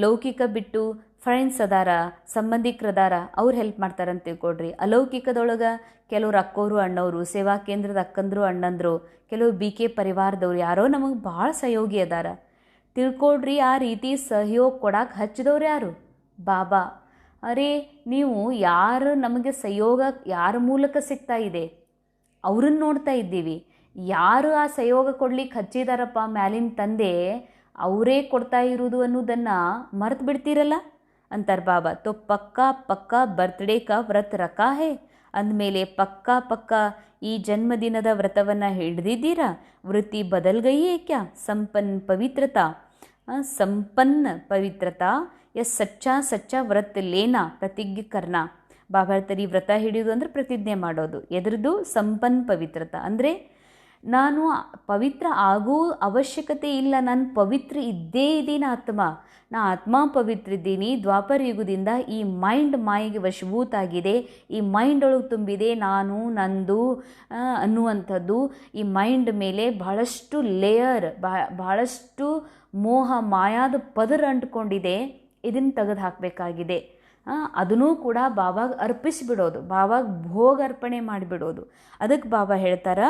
ಲೌಕಿಕ ಬಿಟ್ಟು ಫ್ರೆಂಡ್ಸ್ ಅದಾರ, ಸಂಬಂಧಿಕರದಾರ, ಅವ್ರು ಹೆಲ್ಪ್ ಮಾಡ್ತಾರಂತ ತಿಳ್ಕೊಡ್ರಿ. ಅಲೌಕಿಕದೊಳಗೆ ಕೆಲವ್ರು ಅಕ್ಕೋರು ಅಣ್ಣವರು, ಸೇವಾ ಕೇಂದ್ರದ ಅಕ್ಕಂದರು ಅಣ್ಣಂದರು, ಕೆಲವು BK ಪರಿವಾರದವ್ರು ಯಾರೋ ನಮಗೆ ಭಾಳ ಸಹಯೋಗಿ ಅದಾರ ತಿಳ್ಕೊಡ್ರಿ. ಆ ರೀತಿ ಸಹಯೋಗ ಕೊಡಕ್ಕೆ ಹಚ್ಚಿದವ್ರು ಯಾರು? ಬಾಬಾ. ಅರೆ ನೀವು ಯಾರು ನಮಗೆ ಸಹಯೋಗ ಯಾರ ಮೂಲಕ ಸಿಗ್ತಾ ಇದೆ ಅವ್ರನ್ನ ನೋಡ್ತಾ ಇದ್ದೀವಿ. ಯಾರು ಆ ಸಹಯೋಗ ಕೊಡ್ಲಿಕ್ಕೆ ಹಚ್ಚಿದಾರಪ್ಪ ಮ್ಯಾಲಿನ ತಂದೆ, ಅವರೇ ಕೊಡ್ತಾ ಇರೋದು ಅನ್ನೋದನ್ನು ಮರೆತು ಬಿಡ್ತೀರಲ್ಲ ಅಂತಾರೆ ಬಾಬಾ. ತೋ ಪಕ್ಕಾ ಪಕ್ಕಾ ಬರ್ತ್ಡೇ ಕಾ ವ್ರತ ರಖಾ ಹೇ ಅಂದಮೇಲೆ ಪಕ್ಕಾ ಈ ಜನ್ಮದಿನದ ವ್ರತವನ್ನು ಹಿಡ್ದಿದ್ದೀರಾ? ವೃತ್ತಿ ಬದಲ್ ಗಯಿ ಹೇ ಕ್ಯಾ? ಸಂಪನ್ನ ಪವಿತ್ರತಾ ಯ ಸಚ್ಚಾ ವ್ರತ ಲೇನಾ ಪ್ರತಿಜ್ಞೆ ಕರ್ನಾ. ಬಾಬಾ ಹೇಳ್ತಾರೆ, ಈ ವ್ರತ ಹಿಡಿಯೋದು ಅಂದರೆ ಪ್ರತಿಜ್ಞೆ ಮಾಡೋದು. ಎದ್ರದ್ದು? ಸಂಪನ್ನ ಪವಿತ್ರತಾ ಅಂದರೆ ನಾನು ಪವಿತ್ರ ಆಗೋ ಅವಶ್ಯಕತೆ ಇಲ್ಲ, ನಾನು ಪವಿತ್ರ ಇದ್ದೇ ಇದ್ದೀನಿ. ನಾ ಆತ್ಮ ಪವಿತ್ರ ಇದ್ದೀನಿ. ದ್ವಾಪರ ಯುಗದಿಂದ ಈ ಮೈಂಡ್ ಮಾಯಿಗೆ ವಶಭೂತ ಆಗಿದೆ. ಈ ಮೈಂಡ್ ಒಳಗೆ ತುಂಬಿದೆ ನಾನು ನಂದು ಅನ್ನುವಂಥದ್ದು. ಈ ಮೈಂಡ್ ಮೇಲೆ ಬಹಳಷ್ಟು ಲೇಯರ್, ಬಹಳಷ್ಟು ಮೋಹ ಮಾಯಾದ ಪದರ ಅಂಟ್ಕೊಂಡಿದೆ. ಇದನ್ನು ತೆಗೆದು ಹಾಕಬೇಕಾಗಿದೆ. ಅದನ್ನೂ ಕೂಡ ಬಾಬಾಗ ಅರ್ಪಿಸಿಬಿಡೋದು, ಬಾಬಾಗ ಭೋಗ ಅರ್ಪಣೆ ಮಾಡಿಬಿಡೋದು. ಅದಕ್ಕೆ ಬಾಬಾ ಹೇಳ್ತಾರೆ,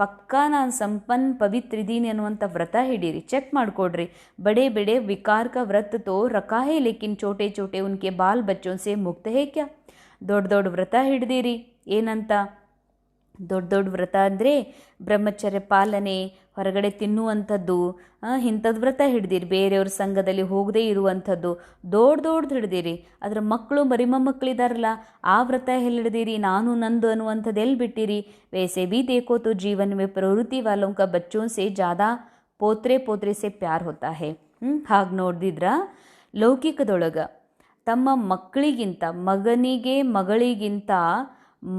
ಪಕ್ಕಾ ನಾನು ಸಂಪನ್ನ ಪವಿತ್ರ ಇದ್ದೀನಿ ಅನ್ನುವಂಥ ವ್ರತ ಹಿಡೀರಿ. ಚೆಕ್ ಮಾಡಿಕೊಡ್ರಿ. ಬಡೆ ವಿಕಾರ ಕಾ ವ್ರತ ತೋ ರಖಾ ಹೇ, ಲೇಕಿನ್ ಚೋಟೆ ಉನ್ಕೆ ಬಾಲ್ ಬಚ್ಚೋं से ಮುಕ್ತ ಹೇ ಕ್ಯಾ. ದೊಡ್ಡ ವ್ರತ ಹಿಡ್ದಿರಿ. ಏನಂತ? ದೊಡ್ಡ ವ್ರತ ಅಂದರೆ ಬ್ರಹ್ಮಚರ್ಯ ಪಾಲನೆ, ಹೊರಗಡೆ ತಿನ್ನುವಂಥದ್ದು, ಇಂಥದ್ದು ವ್ರತ ಹಿಡ್ದಿರಿ. ಬೇರೆಯವ್ರ ಸಂಘದಲ್ಲಿ ಹೋಗದೇ ಇರುವಂಥದ್ದು ದೊಡ್ಡದು ಹಿಡ್ದಿರಿ. ಅದರ ಮಕ್ಕಳು ಮರಿಮಕ್ಕಳಿದಾರಲ್ಲ, ಆ ವ್ರತ ಎಲ್ಲಿ ಹಿಡ್ದಿರಿ? ನಾನು ನಂದು ಅನ್ನುವಂಥದ್ದು ಎಲ್ಲಿ ಬಿಟ್ಟಿರಿ? ವೈಸೆ ಭೀ ದೇಖೋ ತೋ ಜೀವನ ಮೇ ಪ್ರವೃತ್ತಿ ವಾಲೋಂ ಕಾ ಬಚ್ಚೋं से ज़्यादा ಪೋತ್ರೆ से ಪ್ಯಾರ್ ಹೋತಾ ಹೇ. ಹಾಗೆ ನೋಡಿದ್ರ ಲೌಕಿಕದೊಳಗೆ ತಮ್ಮ ಮಕ್ಕಳಿಗಿಂತ, ಮಗಳಿಗಿಂತ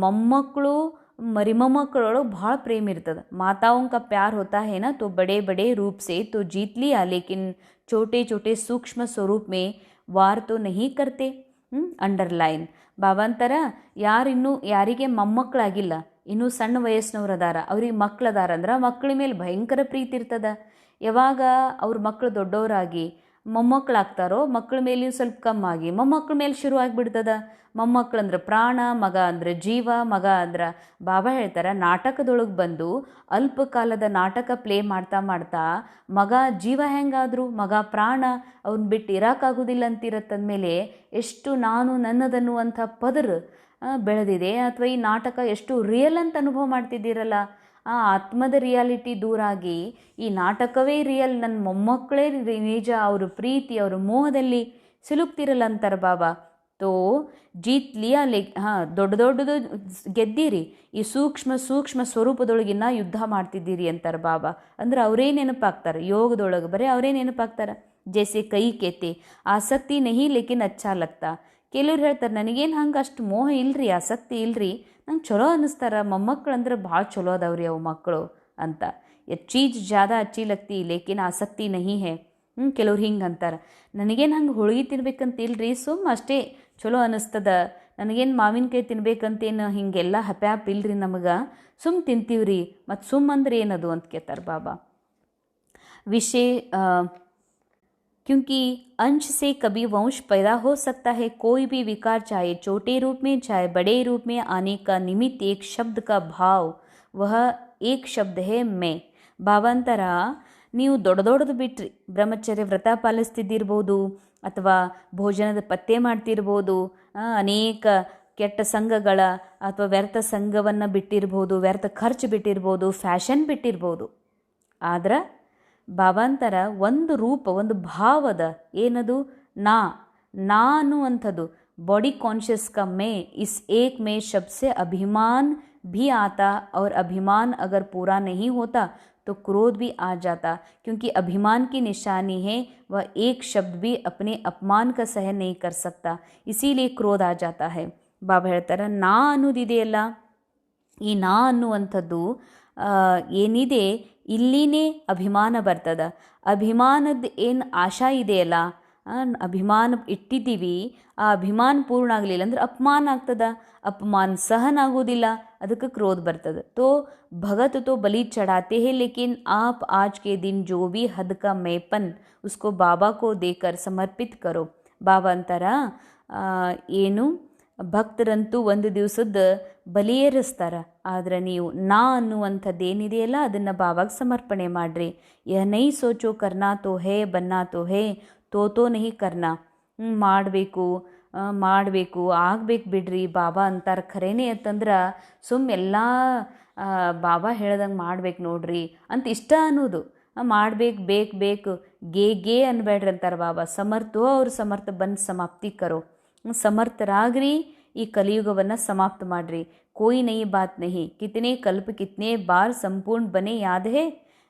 ಮೊಮ್ಮಕ್ಕಳು ಮರಿಮಕ್ಕಳೊಳಗೆ ಭಾಳ ಪ್ರೇಮ ಇರ್ತದೆ. ಮಾತಾओं का प्यार होता है ना, तो बड़े रूप से तो जीत लिया, लेकिन छोटे सूक्ष्म स्वरूप में वार तो नहीं करते. ಅಂಡರ್ಲೈನ್. ಬಾಬಾ ಅಂತಾರ, ಯಾರಿಗೆ ಮೊಮ್ಮಕ್ಕಳಾಗಿಲ್ಲ, ಇನ್ನೂ ಸಣ್ಣ ವಯಸ್ಸಿನವ್ರು ಅದಾರ, ಅವ್ರಿಗೆ ಮಕ್ಕಳದಾರ ಅಂದ್ರೆ ಮಕ್ಕಳ ಮೇಲೆ ಭಯಂಕರ ಪ್ರೀತಿ ಇರ್ತದ. ಯಾವಾಗ ಅವ್ರ ಮಕ್ಕಳು ದೊಡ್ಡವರಾಗಿ ಮೊಮ್ಮಕ್ಕಳಾಗ್ತಾರೋ, ಮಕ್ಕಳ ಮೇಲೆ ಸ್ವಲ್ಪ ಕಮ್ಮಾಗಿ ಮೊಮ್ಮಕ್ಕಳ ಮೇಲೆ ಶುರು ಆಗಿಬಿಡ್ತದ. ಮೊಮ್ಮಕ್ಕಳಂದ್ರೆ ಪ್ರಾಣ, ಮಗ ಅಂದ್ರೆ ಜೀವ. ಮಗ ಅಂದ್ರೆ ಬಾಬಾ ಹೇಳ್ತಾರೆ, ನಾಟಕದೊಳಗೆ ಬಂದು ಅಲ್ಪ ಕಾಲದ ನಾಟಕ ಪ್ಲೇ ಮಾಡ್ತಾ ಮಗ ಜೀವ ಹೆಂಗಾದ್ರು, ಮಗ ಪ್ರಾಣ, ಅವ್ನ ಬಿಟ್ಟು ಇರೋಕ್ಕಾಗೋದಿಲ್ಲ ಅಂತಿರತ್ತಂದಮೇಲೆ ಎಷ್ಟು ನಾನು ನನ್ನದನ್ನುವಂಥ ಪದರ ಬೆಳೆದಿದೆ. ಅಥವಾ ಈ ನಾಟಕ ಎಷ್ಟು ರಿಯಲ್ ಅಂತ ಅನುಭವ ಮಾಡ್ತಿದ್ದೀರಲ್ಲ, ಆ ಆತ್ಮದ ರಿಯಾಲಿಟಿ ದೂರಾಗಿ ಈ ನಾಟಕವೇ ರಿಯಲ್, ನನ್ನ ಮೊಮ್ಮಕ್ಕಳೇ ನಿಜ, ಅವರು ಪ್ರೀತಿ ಅವರು ಮೋಹದಲ್ಲಿ ಸಿಲುಕ್ತಿರಲ್ಲ ಅಂತಾರೆ ಬಾಬಾ. ತೋ ಜೀತ್ ಲಿಯಾ ದೊಡ್ಡ ದೊಡ್ಡದು ಗೆದ್ದೀರಿ, ಈ ಸೂಕ್ಷ್ಮ ಸೂಕ್ಷ್ಮ ಸ್ವರೂಪದೊಳಗಿನ್ನ ಯುದ್ಧ ಮಾಡ್ತಿದ್ದೀರಿ ಅಂತಾರೆ ಬಾಬಾ. ಅಂದ್ರೆ ಅವರೇ ನೆನಪಾಗ್ತಾರೆ ಯೋಗದೊಳಗೆ, ಬರೀ ಅವರೇ ನೆನಪಾಗ್ತಾರೆ. ಜೈಸೆ ಕೈ ಕೇತೆ ಆಸಕ್ತಿ ನಹಿ ಲೇಕಿನ್ ಅಚ್ಚಾ ಲಗ್ತಾ. ಕೆಲವ್ರು ಹೇಳ್ತಾರೆ ನನಗೇನು ಹಂಗೆ ಅಷ್ಟು ಮೋಹ ಇಲ್ರಿ, ಆಸಕ್ತಿ ಇಲ್ರಿ, ನಂಗೆ ಚಲೋ ಅನ್ನಿಸ್ತಾರ, ಮೊಮ್ಮಕ್ಕಳು ಅಂದ್ರೆ ಭಾಳ ಚಲೋ ಅದಾವ್ರಿ ಅವು ಮಕ್ಕಳು ಅಂತ. ಚೀಜ್ ಜ್ಯಾದ ಅಚ್ಚಿ ಲಗ್ತಿ ಲೇಕಿನ್ ಆಸಕ್ತಿ ನಹಿ ಹೇ. ಕೆಲವ್ರು ಹಿಂಗೆ ಅಂತಾರೆ, ನನಗೇನು ಹಂಗೆ ಹೋಳಿಗೆ ತಿನ್ಬೇಕಂತ ಇಲ್ರಿ, ಸುಮ್ಮ ಅಷ್ಟೇ ಚಲೋ ಅನ್ನಿಸ್ತದ, ನನಗೇನು ಮಾವಿನಕಾಯಿ ತಿನ್ಬೇಕಂತೇನು ಹೀಗೆಲ್ಲ ಹಪ್ಯಾಪ್ ಇಲ್ರಿ ನಮಗೆ, ಸುಮ್ಮ ತಿಂತೀವ್ರಿ. ಮತ್ತು ಸುಮ್ಮ ಅಂದ್ರೆ ಏನದು ಅಂತ ಕೇಳ್ತಾರೆ ಬಾಬಾ. ವಿಷಯ क्योंकि अंश से कभी वंश पैदा हो सकता है। कोई भी विकार चाहे छोटे रूप में चाहे बड़े रूप में आने का निमित्त एक शब्द का भाव, वह एक शब्द है मैं. ಬಾಬಾ ಅಂತಾರ, ನೀವು ದೊಡ್ಡದು ಬಿಟ್ರಿ, ಬ್ರಹ್ಮಚರ್ಯ ವ್ರತ ಪಾಲಿಸ್ತಿದ್ದಿರ್ಬೋದು, ಅಥವಾ ಭೋಜನದ ಪತ್ತೆ ಮಾಡ್ತಿರ್ಬೋದು, ಅನೇಕ ಕೆಟ್ಟ ಸಂಘಗಳ ಅಥವಾ ವ್ಯರ್ಥ ಸಂಘವನ್ನು ಬಿಟ್ಟಿರ್ಬೋದು, ವ್ಯರ್ಥ ಖರ್ಚು ಬಿಟ್ಟಿರ್ಬೋದು, ಫ್ಯಾಷನ್ ಬಿಟ್ಟಿರ್ಬೋದು. ಆದ್ರೆ ಬಾಬಾ ಅಂತಾರ ಒಂದು ರೂಪ, ಒಂದು ಭಾವದ, ಏನದು ನಾ ಅನ್ನುವಂಥದ್ದು. बॉडी कॉन्शियस का मैं, इस एक मैं शब्द से अभिमान भी आता, और अभिमान अगर पूरा नहीं होता तो क्रोध भी आ जाता, क्योंकि अभिमान की निशानी है वह एक शब्द भी अपने अपमान का सहन नहीं कर सकता, इसीलिए क्रोध आ जाता है. ಬಾಬಾ ಹೇಳ್ತಾರೆ, ನಾ ಅನ್ನೋದಿದೆಯಲ್ಲ, ಈ ನಾ ಅನ್ನುವಂಥದ್ದು ಏನಿದೆ ಇಲ್ಲಿನೇ ಅಭಿಮಾನ ಬರ್ತದ. ಅಭಿಮಾನದ ಏನು ಆಶಾ ಇದೆಯಲ್ಲ, ಅಭಿಮಾನ ಇಟ್ಟಿದ್ದೀವಿ, ಆ ಅಭಿಮಾನ ಪೂರ್ಣ ಆಗಲಿಲ್ಲ ಅಂದ್ರೆ ಅಪಮಾನ ಆಗ್ತದ, ಅಪಮಾನ ಸಹನ ಆಗೋದಿಲ್ಲ, ಅದಕ್ಕೆ ಕ್ರೋಧ ಬರ್ತದೆ. ತೋ भगत तो बलि चढ़ाते हैं, लेकिन आप आज के दिन जो भी हद का मैपन उसको बाबा को देकर समर्पित करो. ಬಾಬಾ ಅಂತಾರ, ಏನು ಭಕ್ತರಂತೂ ಒಂದು ದಿವಸದ ಬಲಿಯೇರಿಸ್ತಾರ, ಆದರೆ ನೀವು ನಾ ಅನ್ನುವಂಥದ್ದು ಏನಿದೆಯಲ್ಲ ಅದನ್ನು ಬಾಬಾಗೆ ಸಮರ್ಪಣೆ ಮಾಡಿರಿ. ಯಹ ನೈ ಸೋಚೋ ಕರ್ನಾ ತೋ ಹೇ ಬನ್ನಾ ತೋ ಹೇ ತೋ ನಹಿ ಕರ್ನಾ. ಮಾಡಬೇಕು ಆಗ್ಬೇಕು ಬಿಡ್ರಿ ಬಾಬಾ ಅಂತಾರೆ. ಖರೇನೆ ಅಂತಂದ್ರೆ ಎಲ್ಲ ಬಾಬಾ ಹೇಳ್ದಂಗೆ ಮಾಡ್ಬೇಕು ನೋಡ್ರಿ ಅಂತ ಇಷ್ಟ ಅನ್ನೋದು. ಬೇಕು ಗೆ ಅನ್ಬೇಡ್ರಿ ಅಂತಾರೆ ಬಾಬಾ. ಸಮರ್ಥೋ ಅವ್ರ ಸಮರ್ಥ ಬಂದು ಸಮಾಪ್ತಿ ಕರೋ, ಸಮರ್ಥರಾಗ್ರಿ, ಈ ಕಲಿಯುಗವನ್ನು ಸಮಾಪ್ತ ಮಾಡ್ರಿ. ಕೋಯಿ ನೈ ಬಾತ್ ನಹಿ, ಕಿತನೆ ಕಲ್ಪ ಕಿತನೆ ಬಾರ್ ಸಂಪೂರ್ಣ ಬನೆ ಯಾದ ಹೇ.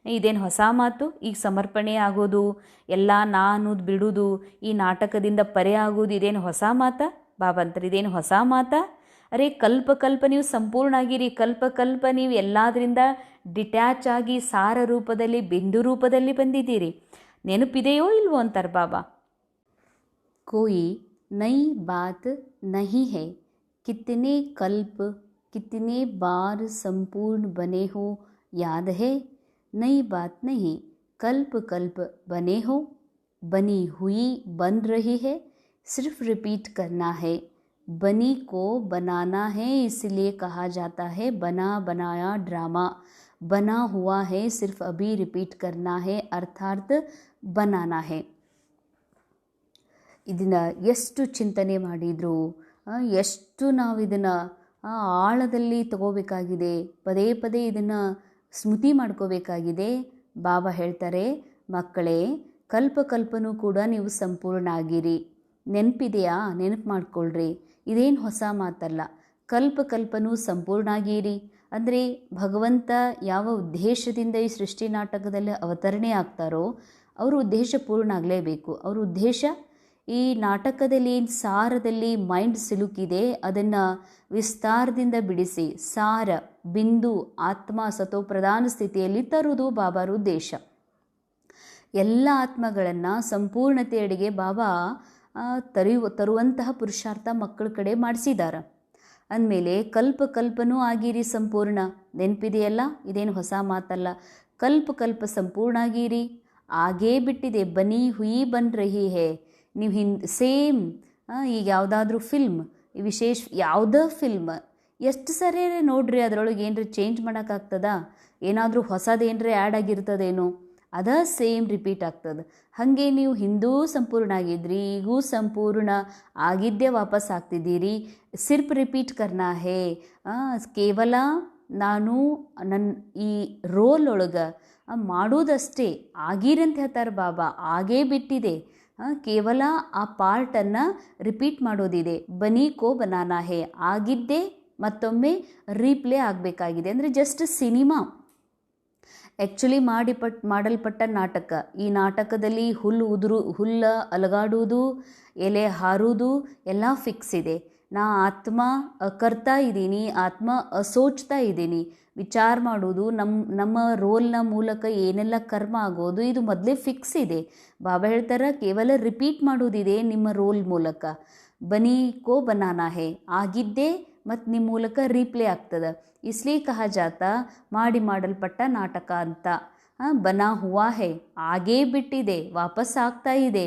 ಇದೇನು ಹೊಸ ಮಾತು? ಈಗ ಸಮರ್ಪಣೆ ಆಗೋದು, ಎಲ್ಲ ನಾ ಅನ್ನೋದು ಬಿಡೋದು, ಈ ನಾಟಕದಿಂದ ಪರೆ ಆಗೋದು, ಇದೇನು ಹೊಸ ಮಾತಾ? ಬಾಬಾ ಅಂತಾರೆ, ಇದೇನು ಹೊಸ ಮಾತಾ? ಅರೆ ಕಲ್ಪ ನೀವು ಸಂಪೂರ್ಣ ಆಗಿರಿ, ಕಲ್ಪ ನೀವು ಎಲ್ಲದರಿಂದ ಡಿಟ್ಯಾಚ್ ಆಗಿ ಸಾರ ರೂಪದಲ್ಲಿ, ಬಿಂದು ರೂಪದಲ್ಲಿ ಬಂದಿದ್ದೀರಿ. ನೆನಪಿದೆಯೋ ಇಲ್ವೋ ಅಂತಾರೆ ಬಾಬಾ. ಕೋಯಿ ನೈ ಬಾತ್ ನಹಿ ಹೈ, ಕಿತನೆ ಕಲ್ಪ ಕಿತನೆ ಬಾರ್ ಸಂಪೂರ್ಣ ಬನೆ ಹೋ ಯಾದ್ ಹೈ. नई बात नहीं, कल्प बने हो, बनी हुई बन रही है, सिर्फ रिपीट करना है. बनी को बनाना है, इसलिए कहा जाता है बना बनाया ड्रामा. बना हुआ है, सिर्फ अभी रिपीट करना है, अर्थात बनाना है. ಇದನ್ನು ಎಷ್ಟು ಚಿಂತನೆ ಮಾಡಿದ್ರು, ಎಷ್ಟು ನಾವು ಇದನ್ನು ಆಳದಲ್ಲಿ ತಗೋಬೇಕಾಗಿದೆ, ಪದೇ ಪದೇ ಇದನ್ನು ಸ್ಮೃತಿ ಮಾಡ್ಕೋಬೇಕಾಗಿದೆ. ಬಾಬಾ ಹೇಳ್ತಾರೆ, ಮಕ್ಕಳೇ ಕಲ್ಪನೂ ಕೂಡ ನೀವು ಸಂಪೂರ್ಣ ಆಗಿರಿ. ನೆನಪಿದೆಯಾ? ನೆನಪು ಮಾಡ್ಕೊಳ್ರಿ, ಇದೇನು ಹೊಸ ಮಾತಲ್ಲ. ಕಲ್ಪನೂ ಸಂಪೂರ್ಣ ಆಗಿರಿ ಅಂದರೆ ಭಗವಂತ ಯಾವ ಉದ್ದೇಶದಿಂದ ಈ ಸೃಷ್ಟಿ ನಾಟಕದಲ್ಲಿ ಅವತರಣೆ ಆಗ್ತಾರೋ ಅವ್ರ ಉದ್ದೇಶ ಪೂರ್ಣ ಆಗಲೇಬೇಕು. ಅವ್ರ ಉದ್ದೇಶ ಈ ನಾಟಕದಲ್ಲಿ ಏನು ಸಾರದಲ್ಲಿ ಮೈಂಡ್ ಸಿಲುಕಿದೆ ಅದನ್ನು ವಿಸ್ತಾರದಿಂದ ಬಿಡಿಸಿ ಸಾರ ಬಿಂದು ಆತ್ಮ ಸತೋಪ್ರಧಾನ ಸ್ಥಿತಿಯಲ್ಲಿ ತರುವುದು ಬಾಬಾರ ಉದ್ದೇಶ. ಎಲ್ಲ ಆತ್ಮಗಳನ್ನು ಸಂಪೂರ್ಣತೆಯಡೆಗೆ ಬಾಬಾ ತರುವಂತಹ ಪುರುಷಾರ್ಥ ಮಕ್ಕಳ ಕಡೆ ಮಾಡಿಸಿದ್ದಾರೆ. ಅಂದಮೇಲೆ ಕಲ್ಪನೂ ಆಗಿರಿ ಸಂಪೂರ್ಣ. ನೆನಪಿದೆಯಲ್ಲ, ಇದೇನು ಹೊಸ ಮಾತಲ್ಲ. ಕಲ್ಪ ಸಂಪೂರ್ಣ ಆಗಿರಿ. ಆಗೇ ಬಿಟ್ಟಿದೆ, ಬನಿ ಹುಯಿ ಬನ್ ರಹಿ ಹೇ. ನೀವು ಸೇಮ್ ಈಗ ಯಾವುದಾದ್ರೂ ಫಿಲ್ಮ್, ವಿಶೇಷ ಯಾವುದೋ ಫಿಲ್ಮ್ ಎಷ್ಟು ಸರಿ ನೋಡ್ರಿ, ಅದರೊಳಗೆ ಏನರ ಚೇಂಜ್ ಮಾಡೋಕ್ಕಾಗ್ತದ? ಏನಾದರೂ ಹೊಸದು ಏನರ ಆ್ಯಡ್ ಆಗಿರ್ತದೇನೋ, ಅದ ಸೇಮ್ ರಿಪೀಟ್ ಆಗ್ತದೆ. ಹಾಗೆ ನೀವು ಹಿಂದೂ ಸಂಪೂರ್ಣ ಆಗಿದ್ರಿ, ಈಗೂ ಸಂಪೂರ್ಣ ಆಗಿದ್ದೇ ವಾಪಸ್ ಆಗ್ತಿದ್ದೀರಿ. ಸಿರ್ಫ್ ರಿಪೀಟ್ ಕರ್ನಾ ಹೇ. ಕೇವಲ ನಾನು ನನ್ನ ಈ ರೋಲ್ ಒಳಗೆ ಮಾಡೋದಷ್ಟೇ ಆಗಿರಿ ಅಂತ ಹೇಳ್ತಾರೆ ಬಾಬಾ. ಆಗೇ ಬಿಟ್ಟಿದೆ, ಕೇವಲ ಆ ಪಾರ್ಟನ್ನು ರಿಪೀಟ್ ಮಾಡೋದಿದೆ. ಬನಿ ಕೋ ಬನಾನಾ ಹೇ, ಆಗಿದ್ದೇ ಮತ್ತೊಮ್ಮೆ ರೀಪ್ಲೇ ಆಗಬೇಕಾಗಿದೆ. ಅಂದರೆ ಜಸ್ಟ್ ಸಿನಿಮಾ ಆ್ಯಕ್ಚುಲಿ ಮಾಡಲ್ಪಟ್ಟ ನಾಟಕ. ಈ ನಾಟಕದಲ್ಲಿ ಹುಲ್ಲು ಅಲಗಾಡುವುದು, ಎಲೆ ಹಾರುವುದು ಎಲ್ಲ ಫಿಕ್ಸ್ ಇದೆ. ನಾ ಆತ್ಮ ಕರ್ತಾ ಇದ್ದೀನಿ, ಆತ್ಮ ಸೋಚ್ತಾ ಇದ್ದೀನಿ, ವಿಚಾರ ಮಾಡೋದು, ನಮ್ಮ ರೋಲ್ನ ಮೂಲಕ ಏನೆಲ್ಲ ಕರ್ಮ ಆಗೋದು ಇದು ಮೊದಲೇ ಫಿಕ್ಸ್ ಇದೆ. ಬಾಬಾ ಹೇಳ್ತಾರೆ ಕೇವಲ ರಿಪೀಟ್ ಮಾಡೋದಿದೆ ನಿಮ್ಮ ರೋಲ್ ಮೂಲಕ. ಬನಿ ಕೋ ಬನಾನಾ ಹೇ, ಆಗಿದ್ದೇ ಮತ್ತು ನಿಮ್ಮ ಮೂಲಕ ರೀಪ್ಲೇ ಆಗ್ತದೆ. ಇಸ್ಲಿ ಕಹ ಜಾತ ಮಾಡಲ್ಪಟ್ಟ ನಾಟಕ ಅಂತ. ಬನಾ ಹುವಾ ಹೇ, ಆಗೇ ಬಿಟ್ಟಿದೆ, ವಾಪಸ್ ಆಗ್ತಾ ಇದೆ,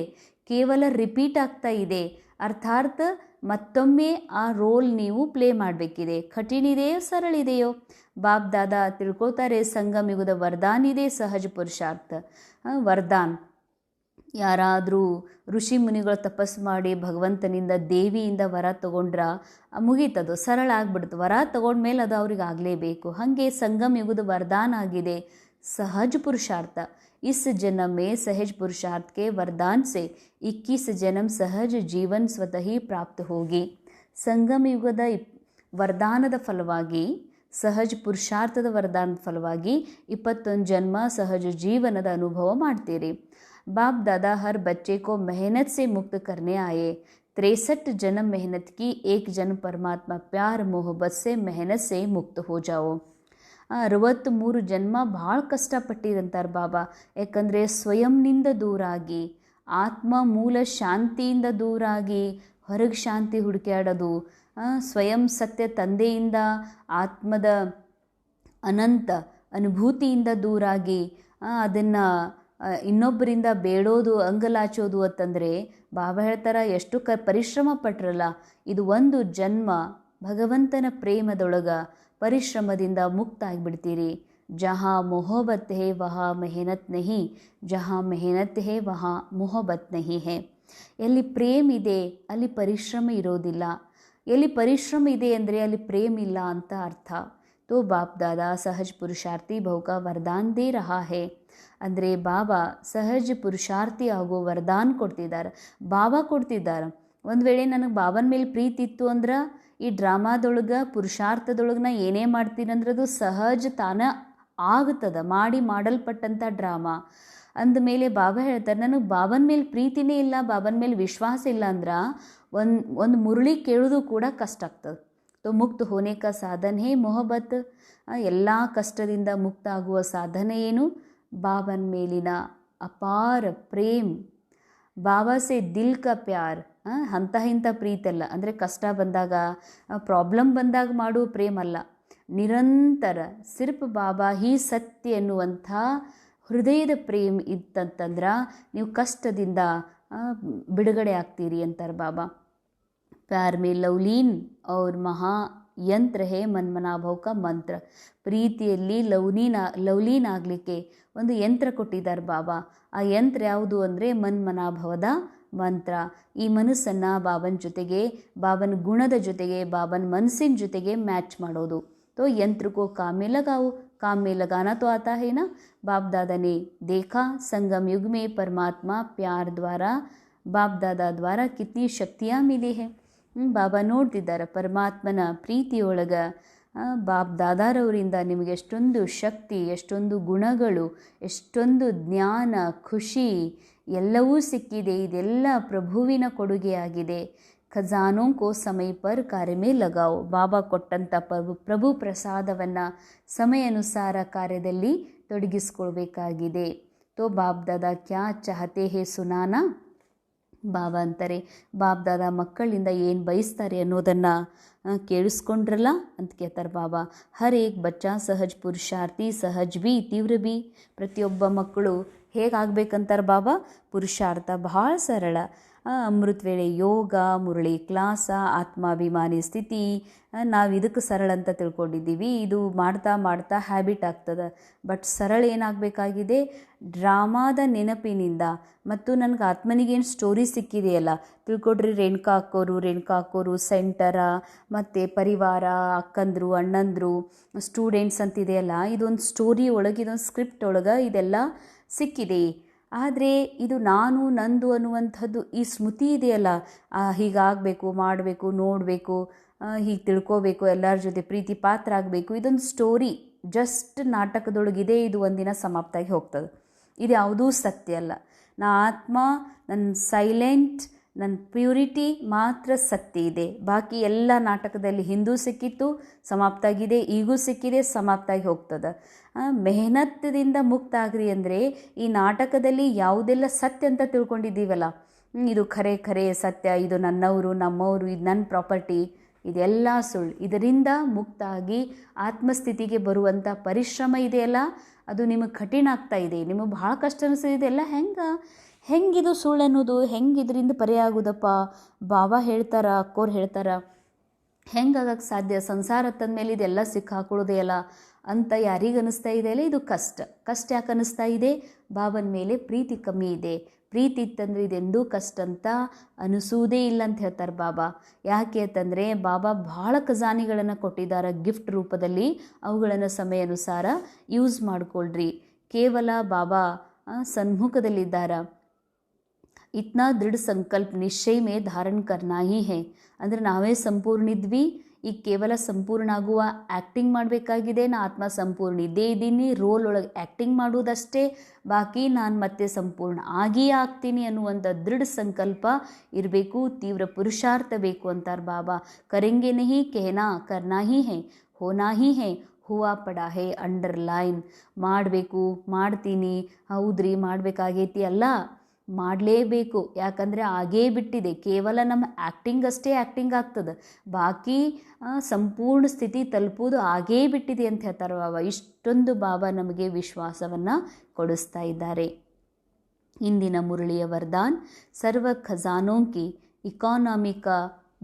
ಕೇವಲ ರಿಪೀಟ್ ಆಗ್ತಾ ಇದೆ. ಅರ್ಥಾತ್ ಮತ್ತೊಮ್ಮೆ ಆ ರೋಲ್ ನೀವು ಪ್ಲೇ ಮಾಡಬೇಕಿದೆ. ಕಠಿಣಿದೆಯೋ ಸರಳಿದೆಯೋ? ಬಾಪ್ ದಾದಾ ತಿಳ್ಕೊತಾರೆ ಸಂಗಮ ಯುಗದ ವರದಾನ್ ಇದೆ ಸಹಜ ಪುರುಷಾರ್ಥ. ವರದಾನ್ ಯಾರಾದರೂ ಋಷಿ ಮುನಿಗಳು ತಪಸ್ಸು ಮಾಡಿ ಭಗವಂತನಿಂದ ದೇವಿಯಿಂದ ವರ ತಗೊಂಡ್ರೆ ಮುಗೀತದು, ಸರಳ ಆಗ್ಬಿಡ್ತು. ವರ ತಗೊಂಡ್ಮೇಲೆ ಅದು ಅವ್ರಿಗೆ ಆಗಲೇಬೇಕು. ಹಾಗೆ ಸಂಗಮ ಯುಗದ ವರದಾನ ಆಗಿದೆ सहज पुरुषार्थ। इस जन्म में सहज पुरुषार्थ के वरदान से 21 जन्म सहज जीवन स्वतः ही प्राप्त होगी। ಸಂಗಮ ಯುಗದ ವರದಾನದ ಫಲವಾಗಿ, ಸಹಜ ಪುರುಷಾರ್ಥದ ವರದಾನದ ಫಲವಾಗಿ 21 ಜನ್ಮ ಸಹಜ ಜೀವನದ ಅನುಭವ ಮಾಡ್ತೀರಿ। बाप दादा हर बच्चे को मेहनत से मुक्त करने आए। 63 जन्म मेहनत की, एक जन्म परमात्मा प्यार मोहब्बत से मेहनत से मुक्त हो जाओ। 63 ಜನ್ಮ ಭಾಳ ಕಷ್ಟಪಟ್ಟಿರಂತಾರೆ ಬಾಬಾ. ಯಾಕಂದರೆ ಸ್ವಯಂನಿಂದ ದೂರಾಗಿ, ಆತ್ಮ ಮೂಲ ಶಾಂತಿಯಿಂದ ದೂರಾಗಿ ಹೊರಗೆ ಶಾಂತಿ ಹುಡುಕ್ಯಾಡೋದು, ಸ್ವಯಂ ಸತ್ಯ ತಂದೆಯಿಂದ ಆತ್ಮದ ಅನಂತ ಅನುಭೂತಿಯಿಂದ ದೂರಾಗಿ ಅದನ್ನು ಇನ್ನೊಬ್ಬರಿಂದ ಬೇಡೋದು, ಅಂಗಲಾಚೋದು ಅಂತಂದರೆ ಬಾಬಾ ಹೇಳ್ತಾರೆ ಎಷ್ಟು ಪರಿಶ್ರಮ ಪಟ್ರಲ್ಲ, ಇದು ಒಂದು ಜನ್ಮ ಭಗವಂತನ ಪ್ರೇಮದೊಳಗೆ ಪರಿಶ್ರಮದಿಂದ ಮುಕ್ತ ಆಗಿಬಿಡ್ತೀರಿ। ಜಹಾ ಮೊಹಬ್ಬತ್ ಹೇ ವಹಾ ಮೆಹನತ್ ನಹಿ, ಜಹಾ ಮೆಹನತ್ ಹೇ ವಹಾ ಮೊಹಬ್ಬತ್ ನಹಿ ಹೇ। ಎಲ್ಲಿ ಪ್ರೇಮ್ ಇದೆ ಅಲ್ಲಿ ಪರಿಶ್ರಮ ಇರೋದಿಲ್ಲ, ಎಲ್ಲಿ ಪರಿಶ್ರಮ ಇದೆ ಅಂದರೆ ಅಲ್ಲಿ ಪ್ರೇಮ್ ಇಲ್ಲ ಅಂತ ಅರ್ಥ। ತೋ ಬಾಪ್ ದಾದಾ ಸಹಜ ಪುರುಷಾರ್ಥಿ ಬಹುಕ ವರದಾನ್ ದೇ ರಹಾ ಹೇ, ಅಂದರೆ ಬಾಬಾ ಸಹಜ ಪುರುಷಾರ್ಥಿ ಆಗೋ ವರದಾನ್ ಕೊಡ್ತಿದ್ದಾರೆ, ಬಾಬಾ ಕೊಡ್ತಿದ್ದಾರೆ। ಒಂದು ವೇಳೆ ನನಗೆ ಬಾಬನ ಮೇಲೆ ಪ್ರೀತಿ ಇತ್ತು ಅಂದ್ರೆ ಈ ಡ್ರಾಮಾದೊಳಗೆ ಪುರುಷಾರ್ಥದೊಳಗೆ ನಾ ಏನೇ ಮಾಡ್ತೀನಿ ಅಂದ್ರೆ ಅದು ಸಹಜ ತಾನ ಆಗ್ತದೆ, ಮಾಡಲ್ಪಟ್ಟಂಥ ಡ್ರಾಮಾ ಅಂದಮೇಲೆ ಬಾಬಾ ಹೇಳ್ತಾರೆ ನನಗೆ ಬಾಬನ ಮೇಲೆ ಪ್ರೀತಿನೇ ಇಲ್ಲ, ಬಾಬನ ಮೇಲೆ ವಿಶ್ವಾಸ ಇಲ್ಲ ಅಂದ್ರೆ ಒಂದು ಮುರಳಿ ಕೇಳೋದು ಕೂಡ ಕಷ್ಟ ಆಗ್ತದೆ। ತೋ ಮುಕ್ತ ಹೋನೆ ಕಾ ಸಾಧನ ಹೇ ಮೊಹಬ್ಬತ್, ಎಲ್ಲ ಕಷ್ಟದಿಂದ ಮುಕ್ತ ಆಗುವ ಸಾಧನೆ ಏನು? ಬಾಬನ ಮೇಲಿನ ಅಪಾರ ಪ್ರೇಮ್, ಬಾಬಾ ಸೆ ದಿಲ್ ಕಾ ಪ್ಯಾರ್। ಇಂಥ ಪ್ರೀತಲ್ಲ ಅಂದರೆ ಕಷ್ಟ ಬಂದಾಗ, ಪ್ರಾಬ್ಲಮ್ ಬಂದಾಗ ಮಾಡುವ ಪ್ರೇಮ ಅಲ್ಲ, ನಿರಂತರ ಸಿರ್ಫ್ ಬಾಬಾ ಹೀ ಸತ್ಯ ಎನ್ನುವಂಥ ಹೃದಯದ ಪ್ರೇಮ್ ಇತ್ತಂತಂದ್ರೆ ನೀವು ಕಷ್ಟದಿಂದ ಬಿಡುಗಡೆ ಆಗ್ತೀರಿ ಅಂತಾರೆ ಬಾಬಾ। ಪ್ಯಾರ್ ಮೇ ಲವ್ಲೀನ್ ಔರ್ ಮಹಾ ಯಂತ್ರ ಹೇ ಮನ್ಮನಾಭವ್ ಕಾ ಮಂತ್ರ, ಪ್ರೀತಿಯಲ್ಲಿ ಲವ್ಲೀನ್ ಆಗಲಿಕ್ಕೆ ಒಂದು ಯಂತ್ರ ಕೊಟ್ಟಿದ್ದಾರೆ ಬಾಬಾ। ಆ ಯಂತ್ರ ಯಾವುದು ಅಂದರೆ ಮನ್ಮನಾಭವದ ಮಂತ್ರ। ಈ ಮನಸ್ಸನ್ನು ಬಾಬನ ಜೊತೆಗೆ, ಬಾಬನ ಗುಣದ ಜೊತೆಗೆ, ಬಾಬನ ಮನಸ್ಸಿನ ಜೊತೆಗೆ ಮ್ಯಾಚ್ ಮಾಡೋದು। तो यंत्र को काम में लगाओ, काम में लगाना तो आता है ना। बाप दादा ने देखा संगम युग में परमात्मा प्यार द्वारा, बाप दादा द्वारा कितनी शक्तियाँ मिली है। ಬಾಬಾ ನೋಡ್ತಿದ್ದಾರೆ ಪರಮಾತ್ಮನ ಪ್ರೀತಿಯೊಳಗೆ ಬಾಪ್ ದಾದಾರವರಿಂದ ನಿಮಗೆ ಎಷ್ಟೊಂದು ಶಕ್ತಿ, ಎಷ್ಟೊಂದು ಗುಣಗಳು, ಎಷ್ಟೊಂದು ಜ್ಞಾನ, ಖುಷಿ ಎಲ್ಲವೂ ಸಿಕ್ಕಿದೆ। ಇದೆಲ್ಲ ಪ್ರಭುವಿನ ಕೊಡುಗೆಯಾಗಿದೆ। ಖಜಾನೋ ಕೋ ಸಮಯ ಪರ್ ಕಾರ್ಯ ಮೇ ಲಗಾओ, ಬಾಬಾ ಕೊಟ್ಟಂಥ ಪ್ರಭು ಪ್ರಸಾದವನ್ನು ಸಮಯಾನುಸಾರ ಕಾರ್ಯದಲ್ಲಿ ತೊಡಗಿಸ್ಕೊಳ್ಬೇಕಾಗಿದೆ। ತೋ ಬಾಪ್ ದಾದಾ ಕ್ಯಾ ಚಾಹತೆ ಹೇ ಸುನಾನಾ, ಬಾಬಾ ಅಂತಾರೆ ಬಾಪ್ ದಾದಾ ಮಕ್ಕಳಿಂದ ಏನು ಬಯಸ್ತಾರೆ ಅನ್ನೋದನ್ನು ಕೇಳಿಸ್ಕೊಂಡ್ರಲ್ಲ ಅಂತ ಕೇಳ್ತಾರೆ ಬಾಬಾ। ಹರ್ ಏಕ್ ಬಚ್ಚಾ ಸಹಜ ಪುರುಷಾರ್ಥಿ ಸಹಜ ಬಿ ತೀವ್ರ ಬಿ, ಪ್ರತಿಯೊಬ್ಬ ಮಕ್ಕಳು ಹೇಗಾಗಬೇಕಂತಾರೆ ಬಾಬಾ? ಪುರುಷಾರ್ಥ ಭಾಳ ಸರಳ, ಅಮೃತ ವೇಳೆ ಯೋಗ, ಮುರಳಿ ಕ್ಲಾಸ, ಆತ್ಮಾಭಿಮಾನಿ ಸ್ಥಿತಿ, ನಾವು ಇದಕ್ಕೆ ಸರಳ ಅಂತ ತಿಳ್ಕೊಂಡಿದ್ದೀವಿ. ಇದು ಮಾಡ್ತಾ ಮಾಡ್ತಾ ಹ್ಯಾಬಿಟ್ ಆಗ್ತದೆ. ಬಟ್ ಸರಳ ಏನಾಗಬೇಕಾಗಿದೆ, ಡ್ರಾಮಾದ ನೆನಪಿನಿಂದ ಮತ್ತು ನನಗೆ ಆತ್ಮನಿಗೇನು ಸ್ಟೋರಿ ಸಿಕ್ಕಿದೆಯಲ್ಲ, ತಿಳ್ಕೊಡ್ರಿ, ರೇಣುಕಾ ಅಕ್ಕೋರು ಸೆಂಟರ, ಮತ್ತು ಪರಿವಾರ, ಅಕ್ಕಂದರು, ಅಣ್ಣಂದರು, ಸ್ಟೂಡೆಂಟ್ಸ್ ಅಂತಿದೆಯಲ್ಲ, ಇದೊಂದು ಸ್ಟೋರಿ ಒಳಗೆ, ಇದೊಂದು ಸ್ಕ್ರಿಪ್ಟ್ ಒಳಗೆ ಇದೆಲ್ಲ ಸಿಕ್ಕಿದೆ. ಆದರೆ ಇದು ನಾನು ನಂದು ಅನ್ನುವಂಥದ್ದು ಈ ಸ್ಮೃತಿ ಇದೆಯಲ್ಲ, ಹೀಗಾಗಬೇಕು, ಮಾಡಬೇಕು, ನೋಡಬೇಕು, ಹೀಗೆ ತಿಳ್ಕೋಬೇಕು, ಎಲ್ಲರ ಜೊತೆ ಪ್ರೀತಿ ಪಾತ್ರ ಆಗಬೇಕು, ಇದೊಂದು ಸ್ಟೋರಿ ಜಸ್ಟ್ ನಾಟಕದೊಳಗಿದೆ. ಇದು ಒಂದಿನ ಸಮಾಪ್ತ ಆಗಿ ಹೋಗ್ತದೆ. ಇದು ಯಾವುದೂ ಸತ್ಯ ಅಲ್ಲ. ಆತ್ಮ, ನನ್ನ ಸೈಲೆಂಟ್, ನನ್ನ ಪ್ಯೂರಿಟಿ ಮಾತ್ರ ಸತ್ಯ ಇದೆ. ಬಾಕಿ ಎಲ್ಲ ನಾಟಕದಲ್ಲಿ ಹಿಂದೂ ಸಿಕ್ಕಿತ್ತು, ಸಮಾಪ್ತ ಆಗಿದೆ, ಈಗೂ ಸಿಕ್ಕಿದೆ, ಸಮಾಪ್ತ ಆಗಿ ಹೋಗ್ತದೆ. ಮೆಹನತ್ತಿನಿಂದ ಮುಕ್ತ ಆಗ್ರಿ ಅಂದರೆ ಈ ನಾಟಕದಲ್ಲಿ ಯಾವುದೆಲ್ಲ ಸತ್ಯ ಅಂತ ತಿಳ್ಕೊಂಡಿದ್ದೀವಲ್ಲ, ಇದು ಖರೆ ಸತ್ಯ, ಇದು ನನ್ನವರು, ನಮ್ಮವರು, ಇದು ನನ್ನ ಪ್ರಾಪರ್ಟಿ, ಇದೆಲ್ಲ ಸುಳ್ಳು. ಇದರಿಂದ ಮುಕ್ತಾಗಿ ಆತ್ಮಸ್ಥಿತಿಗೆ ಬರುವಂಥ ಪರಿಶ್ರಮ ಇದೆಯಲ್ಲ, ಅದು ನಿಮಗೆ ಕಠಿಣ ಆಗ್ತಾ ಇದೆ, ನಿಮಗೆ ಭಾಳ ಕಷ್ಟ ಅನಿಸ್ತಿದೆಯಲ್ಲ. ಹೆಂಗಿದು ಸುಳ್ಳು ಅನ್ನೋದು, ಹೆಂಗೆ ಇದರಿಂದ ಪರಿಹಾರ ಆಗೋದಪ್ಪ? ಬಾಬಾ ಹೇಳ್ತಾರ, ಅಕ್ಕೋರು ಹೇಳ್ತಾರ, ಹೆಂಗಾಗಕ್ಕೆ ಸಾಧ್ಯ? ಸಂಸಾರ ತಂದಮೇಲೆ ಇದೆಲ್ಲ ಸಿಕ್ಕಾಕೊಳ್ಳೋದೇ ಅಲ್ಲ ಅಂತ ಯಾರಿಗೆ ಅನ್ನಿಸ್ತಾ ಇದೆಯಲ್ಲ, ಇದು ಕಷ್ಟ ಯಾಕೆ ಅನ್ನಿಸ್ತಾ ಇದೆ? ಬಾಬನ ಮೇಲೆ ಪ್ರೀತಿ ಕಮ್ಮಿ ಇದೆ. ಪ್ರೀತಿ ಇತ್ತಂದ್ರೆ ಇದೆಂದೂ ಕಷ್ಟ ಅಂತ ಅನಿಸೋದೇ ಇಲ್ಲ ಅಂತ ಹೇಳ್ತಾರೆ ಬಾಬಾ. ಯಾಕೆ ಅಂತಂದರೆ ಬಾಬಾ ಭಾಳ ಖಜಾನೆಗಳನ್ನು ಕೊಟ್ಟಿದ್ದಾರೆ ಗಿಫ್ಟ್ ರೂಪದಲ್ಲಿ. ಅವುಗಳನ್ನು ಸಮಯ ಅನುಸಾರ ಯೂಸ್ ಮಾಡಿಕೊಳ್ಳ್ರಿ. ಕೇವಲ ಬಾಬಾ ಸನ್ಮುಖದಲ್ಲಿದ್ದಾರೆ. ಇತ್ನಾ ದೃಢ ಸಂಕಲ್ಪ ನಿಶ್ಚಯ ಮೇ ಧಾರಣ ಕರ್ನಾ ಹಿ ಹೇ. ಅಂದರೆ ನಾವೇ ಸಂಪೂರ್ಣ ಇದ್ವಿ, ಈಗ ಕೇವಲ ಸಂಪೂರ್ಣ ಆಗುವ ಆ್ಯಕ್ಟಿಂಗ್ ಮಾಡಬೇಕಾಗಿದೆ. ನಾ ಆತ್ಮ ಸಂಪೂರ್ಣ ಇದ್ದೇ ಇದ್ದೀನಿ, ರೋಲ್ ಒಳಗೆ ಆ್ಯಕ್ಟಿಂಗ್ ಮಾಡುವುದಷ್ಟೇ ಬಾಕಿ, ನಾನು ಮತ್ತೆ ಸಂಪೂರ್ಣ ಆಗಿಯೇ ಆಗ್ತೀನಿ ಅನ್ನುವಂಥ ದೃಢ ಸಂಕಲ್ಪ ಇರಬೇಕು. ತೀವ್ರ ಪುರುಷಾರ್ಥ ಬೇಕು ಅಂತಾರೆ ಬಾಬಾ. ಕರೆಂಗೆ ನಹಿ ಕೆಹನಾ ಕರ್ನಾ ಹಿ ಹೇ, ಹೋನಾ ಹಿ ಹೇ, ಹೂವಾ ಪಡಾ ಹೇ ಅಂಡರ್ಲೈನ್. ಮಾಡಬೇಕು, ಮಾಡ್ತೀನಿ, ಹೌದ್ರಿ ಮಾಡಬೇಕಾಗೈತಿ ಅಲ್ಲ, ಮಾಡಲೇಬೇಕು. ಯಾಕಂದರೆ ಆಗೇ ಬಿಟ್ಟಿದೆ. ಕೇವಲ ನಮ್ಮ ಆ್ಯಕ್ಟಿಂಗ್ ಅಷ್ಟೇ ಆ್ಯಕ್ಟಿಂಗ್ ಆಗ್ತದೆ, ಬಾಕಿ ಸಂಪೂರ್ಣ ಸ್ಥಿತಿ ತಲುಪುವುದು ಆಗೇ ಬಿಟ್ಟಿದೆ ಅಂತ ಹೇಳ್ತಾರೆ ಬಾಬಾ. ಇಷ್ಟೊಂದು ಬಾಬಾ ನಮಗೆ ವಿಶ್ವಾಸವನ್ನು ಕೊಡಿಸ್ತಾ ಇದ್ದಾರೆ. ಇಂದಿನ ಮುರಳಿಯ ವರದಾನ್, ಸರ್ವ ಖಜಾನೋं की इकोनॉमी का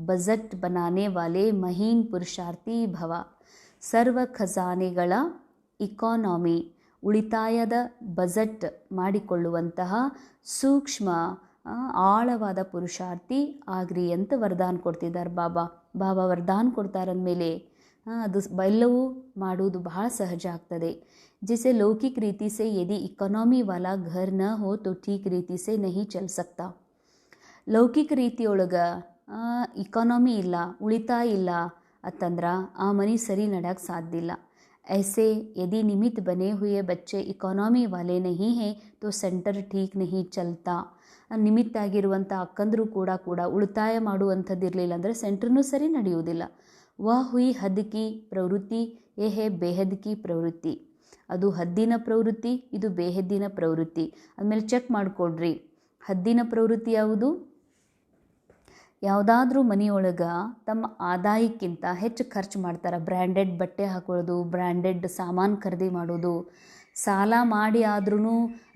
ಬಜೆಟ್ ಬನಾನೆ ವಾಲೆ ಮಹೀನ್ ಪುರುಷಾರ್ಥಿ ಭವ. ಸರ್ವ ಖಜಾನೆಗಳ ಇಕಾನಮಿ, ಉಳಿತಾಯದ ಬಜೆಟ್ ಮಾಡಿಕೊಳ್ಳುವಂತಹ ಸೂಕ್ಷ್ಮ ಆಳವಾದ ಪುರುಷಾರ್ಥಿ ಆಗ್ರಿ ಅಂತ ವರದಾನ ಕೊಡ್ತಿದ್ದಾರೆ ಬಾಬಾ. ಬಾಬಾ ವರದಾನ ಕೊಡ್ತಾರಂದಮೇಲೆ ಅದು ಎಲ್ಲವೂ ಮಾಡುವುದು ಬಹಳ ಸಹಜ ಆಗ್ತದೆ. जैसे लौकिक रीति से यदि इकोनॉमी वाला घर न हो तो ठीक रीति से नहीं चल सकता. ಲೌಕಿಕ ರೀತಿಯೊಳಗೆ ಇಕಾನಮಿ ಇಲ್ಲ, ಉಳಿತಾಯ ಇಲ್ಲ ಅಂತಂದ್ರೆ ಆ ಮನೆ ಸರಿ ನಡೆಯೋಕ್ಕೆ ಸಾಧ್ಯ ಇಲ್ಲ. ऐसे यदि निमित्त बने हुए बच्चे इकोनॉमी वाले नहीं हैं तो सेंटर ठीक नहीं चलता. ನಿಮಿತ್ತ ಆಗಿರುವಂಥ ಅಕ್ಕಂದರು ಕೂಡ ಉಳಿತಾಯ ಮಾಡುವಂಥದ್ದಿರಲಿಲ್ಲ ಅಂದರೆ ಸೆಂಟ್ರನ್ನೂ ಸರಿ ನಡೆಯುವುದಿಲ್ಲ. ವಹ ಹುಯಿ ಹದ್ ಕಿ ಪ್ರವೃತ್ತಿ, ಯೇ ಹೇ ಬೇಹದ್ ಕಿ ಪ್ರವೃತ್ತಿ. ಅದು ಹದ್ದಿನ ಪ್ರವೃತ್ತಿ, ಇದು ಬೇಹದ್ದಿನ ಪ್ರವೃತ್ತಿ. ಆದಮೇಲೆ ಚೆಕ್ ಮಾಡಿಕೊಡ್ರಿ, ಹದ್ದಿನ ಪ್ರವೃತ್ತಿ ಯಾವುದು? ಯಾವುದಾದ್ರೂ ಮನೆಯೊಳಗೆ ತಮ್ಮ ಆದಾಯಕ್ಕಿಂತ ಹೆಚ್ಚು ಖರ್ಚು ಮಾಡ್ತಾರೆ. ಬ್ರ್ಯಾಂಡೆಡ್ ಬಟ್ಟೆ ಹಾಕೊಳ್ಳೋದು, ಬ್ರ್ಯಾಂಡೆಡ್ ಸಾಮಾನು ಖರೀದಿ ಮಾಡೋದು, ಸಾಲ ಮಾಡಿ ಆದ್ರೂ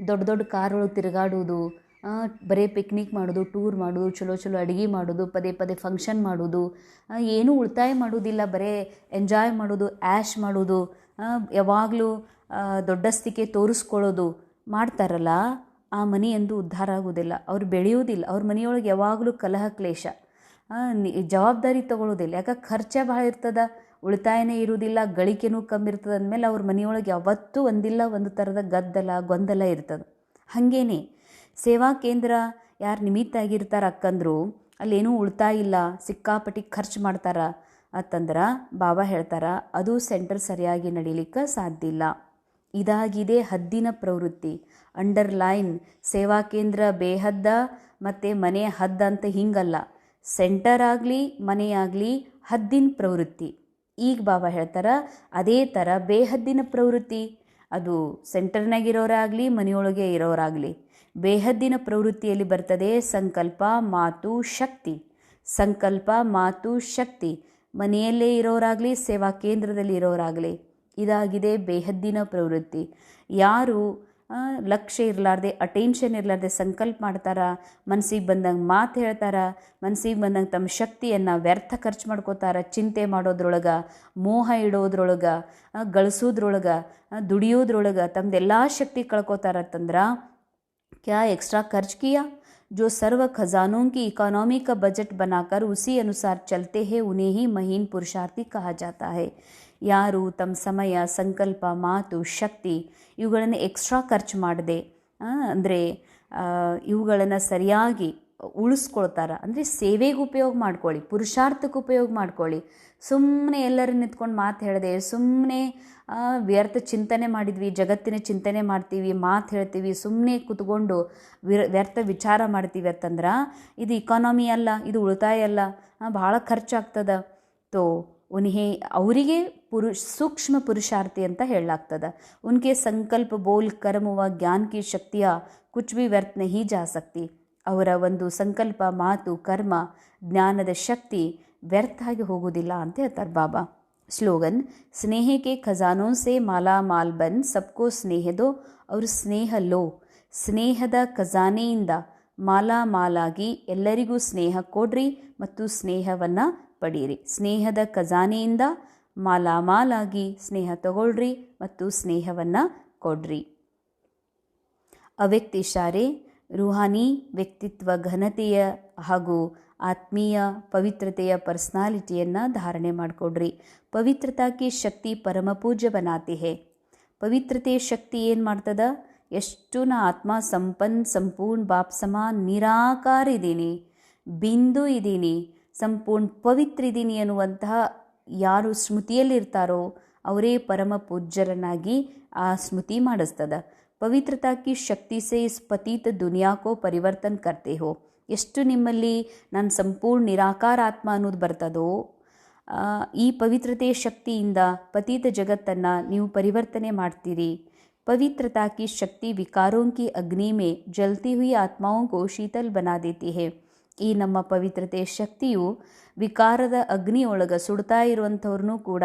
ದೊಡ್ಡ ದೊಡ್ಡ ಕಾರ್ ಒಳಗೆ ತಿರುಗಾಡೋದು, ಬರೀ ಪಿಕ್ನಿಕ್ ಮಾಡೋದು, ಟೂರ್ ಮಾಡೋದು, ಚಲೋ ಅಡುಗೆ ಮಾಡೋದು, ಪದೇ ಫಂಕ್ಷನ್ ಮಾಡೋದು, ಏನೂ ಉಳಿತಾಯ ಮಾಡೋದಿಲ್ಲ, ಬರೀ ಎಂಜಾಯ್ ಮಾಡೋದು, ಆ್ಯಶ್ ಮಾಡೋದು, ಯಾವಾಗಲೂ ದೊಡ್ಡಸ್ತಿಕೆ ತೋರಿಸ್ಕೊಳ್ಳೋದು ಮಾಡ್ತಾರಲ್ಲ, ಆ ಮನೆ ಎಂದು ಉದ್ಧಾರ ಆಗೋದಿಲ್ಲ. ಅವ್ರು ಬೆಳೆಯೋದಿಲ್ಲ. ಅವ್ರ ಮನೆಯೊಳಗೆ ಯಾವಾಗಲೂ ಕಲಹ ಕ್ಲೇಶ, ಜವಾಬ್ದಾರಿ ತಗೊಳ್ಳೋದಿಲ್ಲ. ಯಾಕೆ ಖರ್ಚೇ ಭಾಳ ಇರ್ತದೆ, ಉಳಿತಾಯನೇ ಇರೋದಿಲ್ಲ, ಗಳಿಕೆನೂ ಕಮ್ಮಿ ಇರ್ತದೆ. ಅಂದಮೇಲೆ ಅವ್ರ ಮನೆಯೊಳಗೆ ಯಾವತ್ತೂ ಒಂದಿಲ್ಲ ಒಂದು ಥರದ ಗೊಂದಲ ಇರ್ತದೆ. ಹಾಗೇನೆ ಸೇವಾ ಕೇಂದ್ರ ಯಾರು ನಿಮಿತ್ತ ಆಗಿರ್ತಾರೆ ಅಕ್ಕಂದರು, ಅಲ್ಲೇನೂ ಉಳಿತಾಯ ಇಲ್ಲ, ಸಿಕ್ಕಾಪಟ್ಟಿ ಖರ್ಚು ಮಾಡ್ತಾರೆ ಅಂತಂದ್ರೆ ಬಾಬಾ ಹೇಳ್ತಾರೆ ಅದು ಸೆಂಟರ್ ಸರಿಯಾಗಿ ನಡೀಲಿಕ್ಕೆ ಸಾಧ್ಯ ಇಲ್ಲ. ಇದಾಗಿದೆ ಹದ್ದಿನ ಪ್ರವೃತ್ತಿ. ಅಂಡರ್ಲೈನ್, ಸೇವಾ ಕೇಂದ್ರ ಬೇಹದ್ದ ಮತ್ತು ಮನೆ ಹದ್ದ ಅಂತ ಹಿಂಗಲ್ಲ. ಸೆಂಟರ್ ಆಗಲಿ ಮನೆಯಾಗಲಿ ಹದ್ದಿನ ಪ್ರವೃತ್ತಿ. ಈಗ ಬಾಬಾ ಹೇಳ್ತಾರೆ ಅದೇ ಥರ ಬೇಹದ್ದಿನ ಪ್ರವೃತ್ತಿ, ಅದು ಸೆಂಟರ್ನಾಗಿರೋರಾಗಲಿ ಮನೆಯೊಳಗೆ ಇರೋರಾಗಲಿ, ಬೇಹದ್ದಿನ ಪ್ರವೃತ್ತಿಯಲ್ಲಿ ಬರ್ತದೆ ಸಂಕಲ್ಪ, ಮಾತು, ಶಕ್ತಿ. ಸಂಕಲ್ಪ, ಮಾತು, ಶಕ್ತಿ. ಮನೆಯಲ್ಲೇ ಇರೋರಾಗಲಿ ಸೇವಾ ಕೇಂದ್ರದಲ್ಲಿ ಇರೋರಾಗಲಿ, ಇದಾಗಿದೆ ಬೇಹದ್ದಿನ ಪ್ರವೃತ್ತಿ. ಯಾರು ಲಕ್ಷ್ಯ ಇರಲಾರ್ದೆ, ಅಟೆನ್ಷನ್ ಇರಲಾರ್ದೆ ಸಂಕಲ್ಪ ಮಾಡ್ತಾರೆ, ಮನಸ್ಸಿಗೆ ಬಂದಂಗೆ ಮಾತು ಹೇಳ್ತಾರೆ, ಮನಸ್ಸಿಗೆ ಬಂದಂಗೆ ತಮ್ಮ ಶಕ್ತಿಯನ್ನು ವ್ಯರ್ಥ ಖರ್ಚು ಮಾಡ್ಕೋತಾರೆ, ಚಿಂತೆ ಮಾಡೋದ್ರೊಳಗೆ, ಮೋಹ ಇಡೋದ್ರೊಳಗೆ, ಗಳಿಸೋದ್ರೊಳಗೆ, ದುಡಿಯೋದ್ರೊಳಗೆ ತಮ್ಮದೆಲ್ಲ ಶಕ್ತಿ ಕಳ್ಕೊತಾರಂತಂದ್ರೆ क्या एक्स्ट्रा खर्च किया? जो सर्व खजानों की इकोनॉमी का बजट बनाकर उसी अनुसार चलते हैं उन्हें ही महीन पुरुषार्थी कहा जाता है. ಯಾರು ತಮ್ಮ ಸಮಯ, ಸಂಕಲ್ಪ, ಮಾತು, ಶಕ್ತಿ ಇವುಗಳನ್ನು ಎಕ್ಸ್ಟ್ರಾ ಖರ್ಚು ಮಾಡದೆ, ಅಂದರೆ ಇವುಗಳನ್ನು ಸರಿಯಾಗಿ ಉಳಿಸ್ಕೊಳ್ತಾರೆ, ಅಂದರೆ ಸೇವೆಗೆ ಉಪಯೋಗ ಮಾಡ್ಕೊಳ್ಳಿ, ಪುರುಷಾರ್ಥಕ್ಕೆ ಉಪಯೋಗ ಮಾಡ್ಕೊಳ್ಳಿ. ಸುಮ್ಮನೆ ಎಲ್ಲರೂ ನಿಂತ್ಕೊಂಡು ಮಾತು ಹೇಳಿದೆ, ಸುಮ್ಮನೆ ವ್ಯರ್ಥ ಚಿಂತನೆ ಮಾಡಿದ್ವಿ, ಜಗತ್ತಿನ ಚಿಂತನೆ ಮಾಡ್ತೀವಿ, ಮಾತು ಹೇಳ್ತೀವಿ, ಸುಮ್ಮನೆ ಕೂತ್ಕೊಂಡು ವ್ಯರ್ಥ ವಿಚಾರ ಮಾಡ್ತೀವಿ ಅಂತಂದ್ರೆ ಇದು ಇಕಾನಮಿ ಅಲ್ಲ, ಇದು ಉಳಿತಾಯ ಅಲ್ಲ, ಭಾಳ ಖರ್ಚಾಗ್ತದೆ. ತೋ ಉನ್ಹೇ ಅವರಿಗೆ ಸೂಕ್ಷ್ಮ ಪುರುಷಾರ್ಥಿ ಅಂತ ಹೇಳಲಾಗ್ತದೆ. ಉನ್ಕೆ ಸಂಕಲ್ಪ, ಬೋಲ್, ಕರ್ಮ ವ ಜ್ಞಾನ ಕಿ ಶಕ್ತಿಯ ಕುಚ್ ಭಿ ವ್ಯರ್ಥ ನಹಿ ಜಾ ಸಕ್ತಿ. ಅವರ ಒಂದು ಸಂಕಲ್ಪ, ಮಾತು, ಕರ್ಮ, ಜ್ಞಾನದ ಶಕ್ತಿ ವ್ಯರ್ಥ ಆಗಿ ಹೋಗೋದಿಲ್ಲ ಅಂತ ಹೇಳ್ತಾರೆ ಬಾಬಾ. ಸ್ಲೋಗನ್: ಸ್ನೇಹ ಕೆ ಖಜಾನೋ ಸೆ ಮಾಲಾ ಮಾಲ್ ಬನ್ ಸಬ್ಕೋ ಸ್ನೇಹ ದೋ ಅವರು ಸ್ನೇಹ ಲೋ. ಸ್ನೇಹದ ಖಜಾನೆಯಿಂದ ಮಾಲಾ ಮಾಲಾಗಿ ಎಲ್ಲರಿಗೂ ಸ್ನೇಹ ಕೊಡ್ರಿ ಮತ್ತು ಸ್ನೇಹವನ್ನು ಪಡೀರಿ. ಸ್ನೇಹದ ಖಜಾನೆಯಿಂದ ಮಾಲಾಮಾಲಾಗಿ ಸ್ನೇಹ ತಗೊಳ್ರಿ ಮತ್ತು ಸ್ನೇಹವನ್ನು ಕೊಡ್ರಿ. ಅವ್ಯಕ್ತ ಇಶಾರೆ: ರೂಹಾನಿ ವ್ಯಕ್ತಿತ್ವ ಘನತೆಯ ಹಾಗೂ ಆತ್ಮೀಯ ಪವಿತ್ರತೆಯ ಪರ್ಸ್ನಾಲಿಟಿಯನ್ನು ಧಾರಣೆ ಮಾಡಿಕೊಡ್ರಿ. ಪವಿತ್ರತಾಕಿ ಶಕ್ತಿ ಪರಮ ಪೂಜ್ಯ ಬನಾತಿ ಹೇ. ಪವಿತ್ರತೆಯ ಶಕ್ತಿ ಏನು ಮಾಡ್ತದ? ಎಷ್ಟು ನಾ ಆತ್ಮ ಸಂಪೂರ್ಣ ಬಾಪ್ ಸಮಾನ್ ನಿರಾಕಾರ ಇದ್ದೀನಿ, ಬಿಂದು ಇದ್ದೀನಿ, ಸಂಪೂರ್ಣ ಪವಿತ್ರ ಇದ್ದೀನಿ ಅನ್ನುವಂತಹ ಯಾರು ಸ್ಮೃತಿಯಲ್ಲಿರ್ತಾರೋ ಅವರೇ ಪರಮ ಪೂಜ್ಯರನ್ನಾಗಿ ಆ ಸ್ಮೃತಿ ಮಾಡಿಸ್ತದ. ಪವಿತ್ರತಾ ಕಿ ಶಕ್ತಿ ಸೇ ಇಸ್ ಪತೀತ ದುನಿಯಾಕೋ ಪರಿವರ್ತನ್ ಕರ್ತೆ ಹೋ. ಎಷ್ಟು ನಿಮ್ಮಲ್ಲಿ ನಾನು ಸಂಪೂರ್ಣ ನಿರಾಕಾರ ಆತ್ಮ ಅನ್ನೋದು ಬರ್ತದೋ, ಈ ಪವಿತ್ರತೆಯ ಶಕ್ತಿಯಿಂದ ಪತೀತ ಜಗತ್ತನ್ನು ನೀವು ಪರಿವರ್ತನೆ ಮಾಡ್ತೀರಿ. पवित्रता की शक्ति विकारों की अग्नि में जलती हुई आत्माओं को शीतल बना देती है. ಈ ನಮ್ಮ ಪವಿತ್ರತೆ ಶಕ್ತಿಯು ವಿಕಾರದ ಅಗ್ನಿಯೊಳಗೆ ಸುಡ್ತಾ ಇರುವಂಥವ್ರನ್ನೂ ಕೂಡ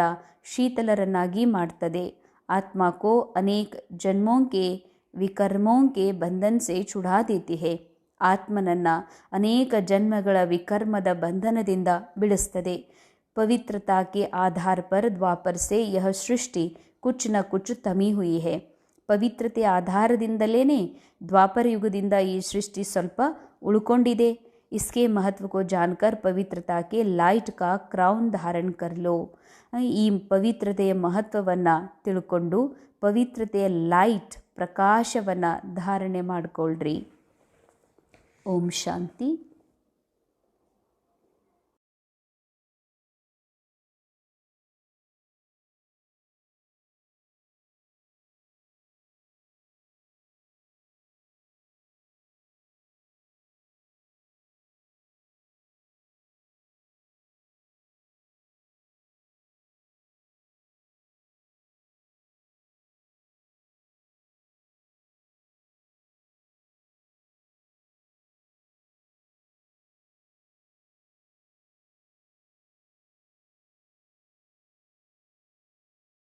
ಶೀತಲರನ್ನಾಗಿ ಮಾಡ್ತದೆ. ಆತ್ಮ ಕೋ ಅನೇಕ ಜನ್ಮೋं के ವಿಕರ್ಮೋं के बंधन से छुड़ा देती है. ಆತ್ಮನನ್ನು ಅನೇಕ ಜನ್ಮಗಳ ವಿಕರ್ಮದ ಬಂಧನದಿಂದ ಬಿಡಿಸ್ತದೆ. पवित्रता के आधार पर द्वापर से यह सृष्टि कुछ न कुछ तमी हुई है. ಪವಿತ್ರತೆ ಆಧಾರದಿಂದಲೇ ದ್ವಾಪರ ಯುಗದಿಂದ ಈ ಸೃಷ್ಟಿ ಸ್ವಲ್ಪ ಉಳ್ಕೊಂಡಿದೆ. इसके महत्व को जानकर पवित्रता के लाइट का क्राउन धारण कर लो. ಈ ಪವಿತ್ರತೆಯ ಮಹತ್ವವನ್ನು ತಿಳ್ಕೊಂಡು ಪವಿತ್ರತೆಯ ಲೈಟ್ ಪ್ರಕಾಶವನ್ನು ಧಾರಣೆ ಮಾಡಿಕೊಳ್ಳ್ರಿ. ಓಂ ಶಾಂತಿ.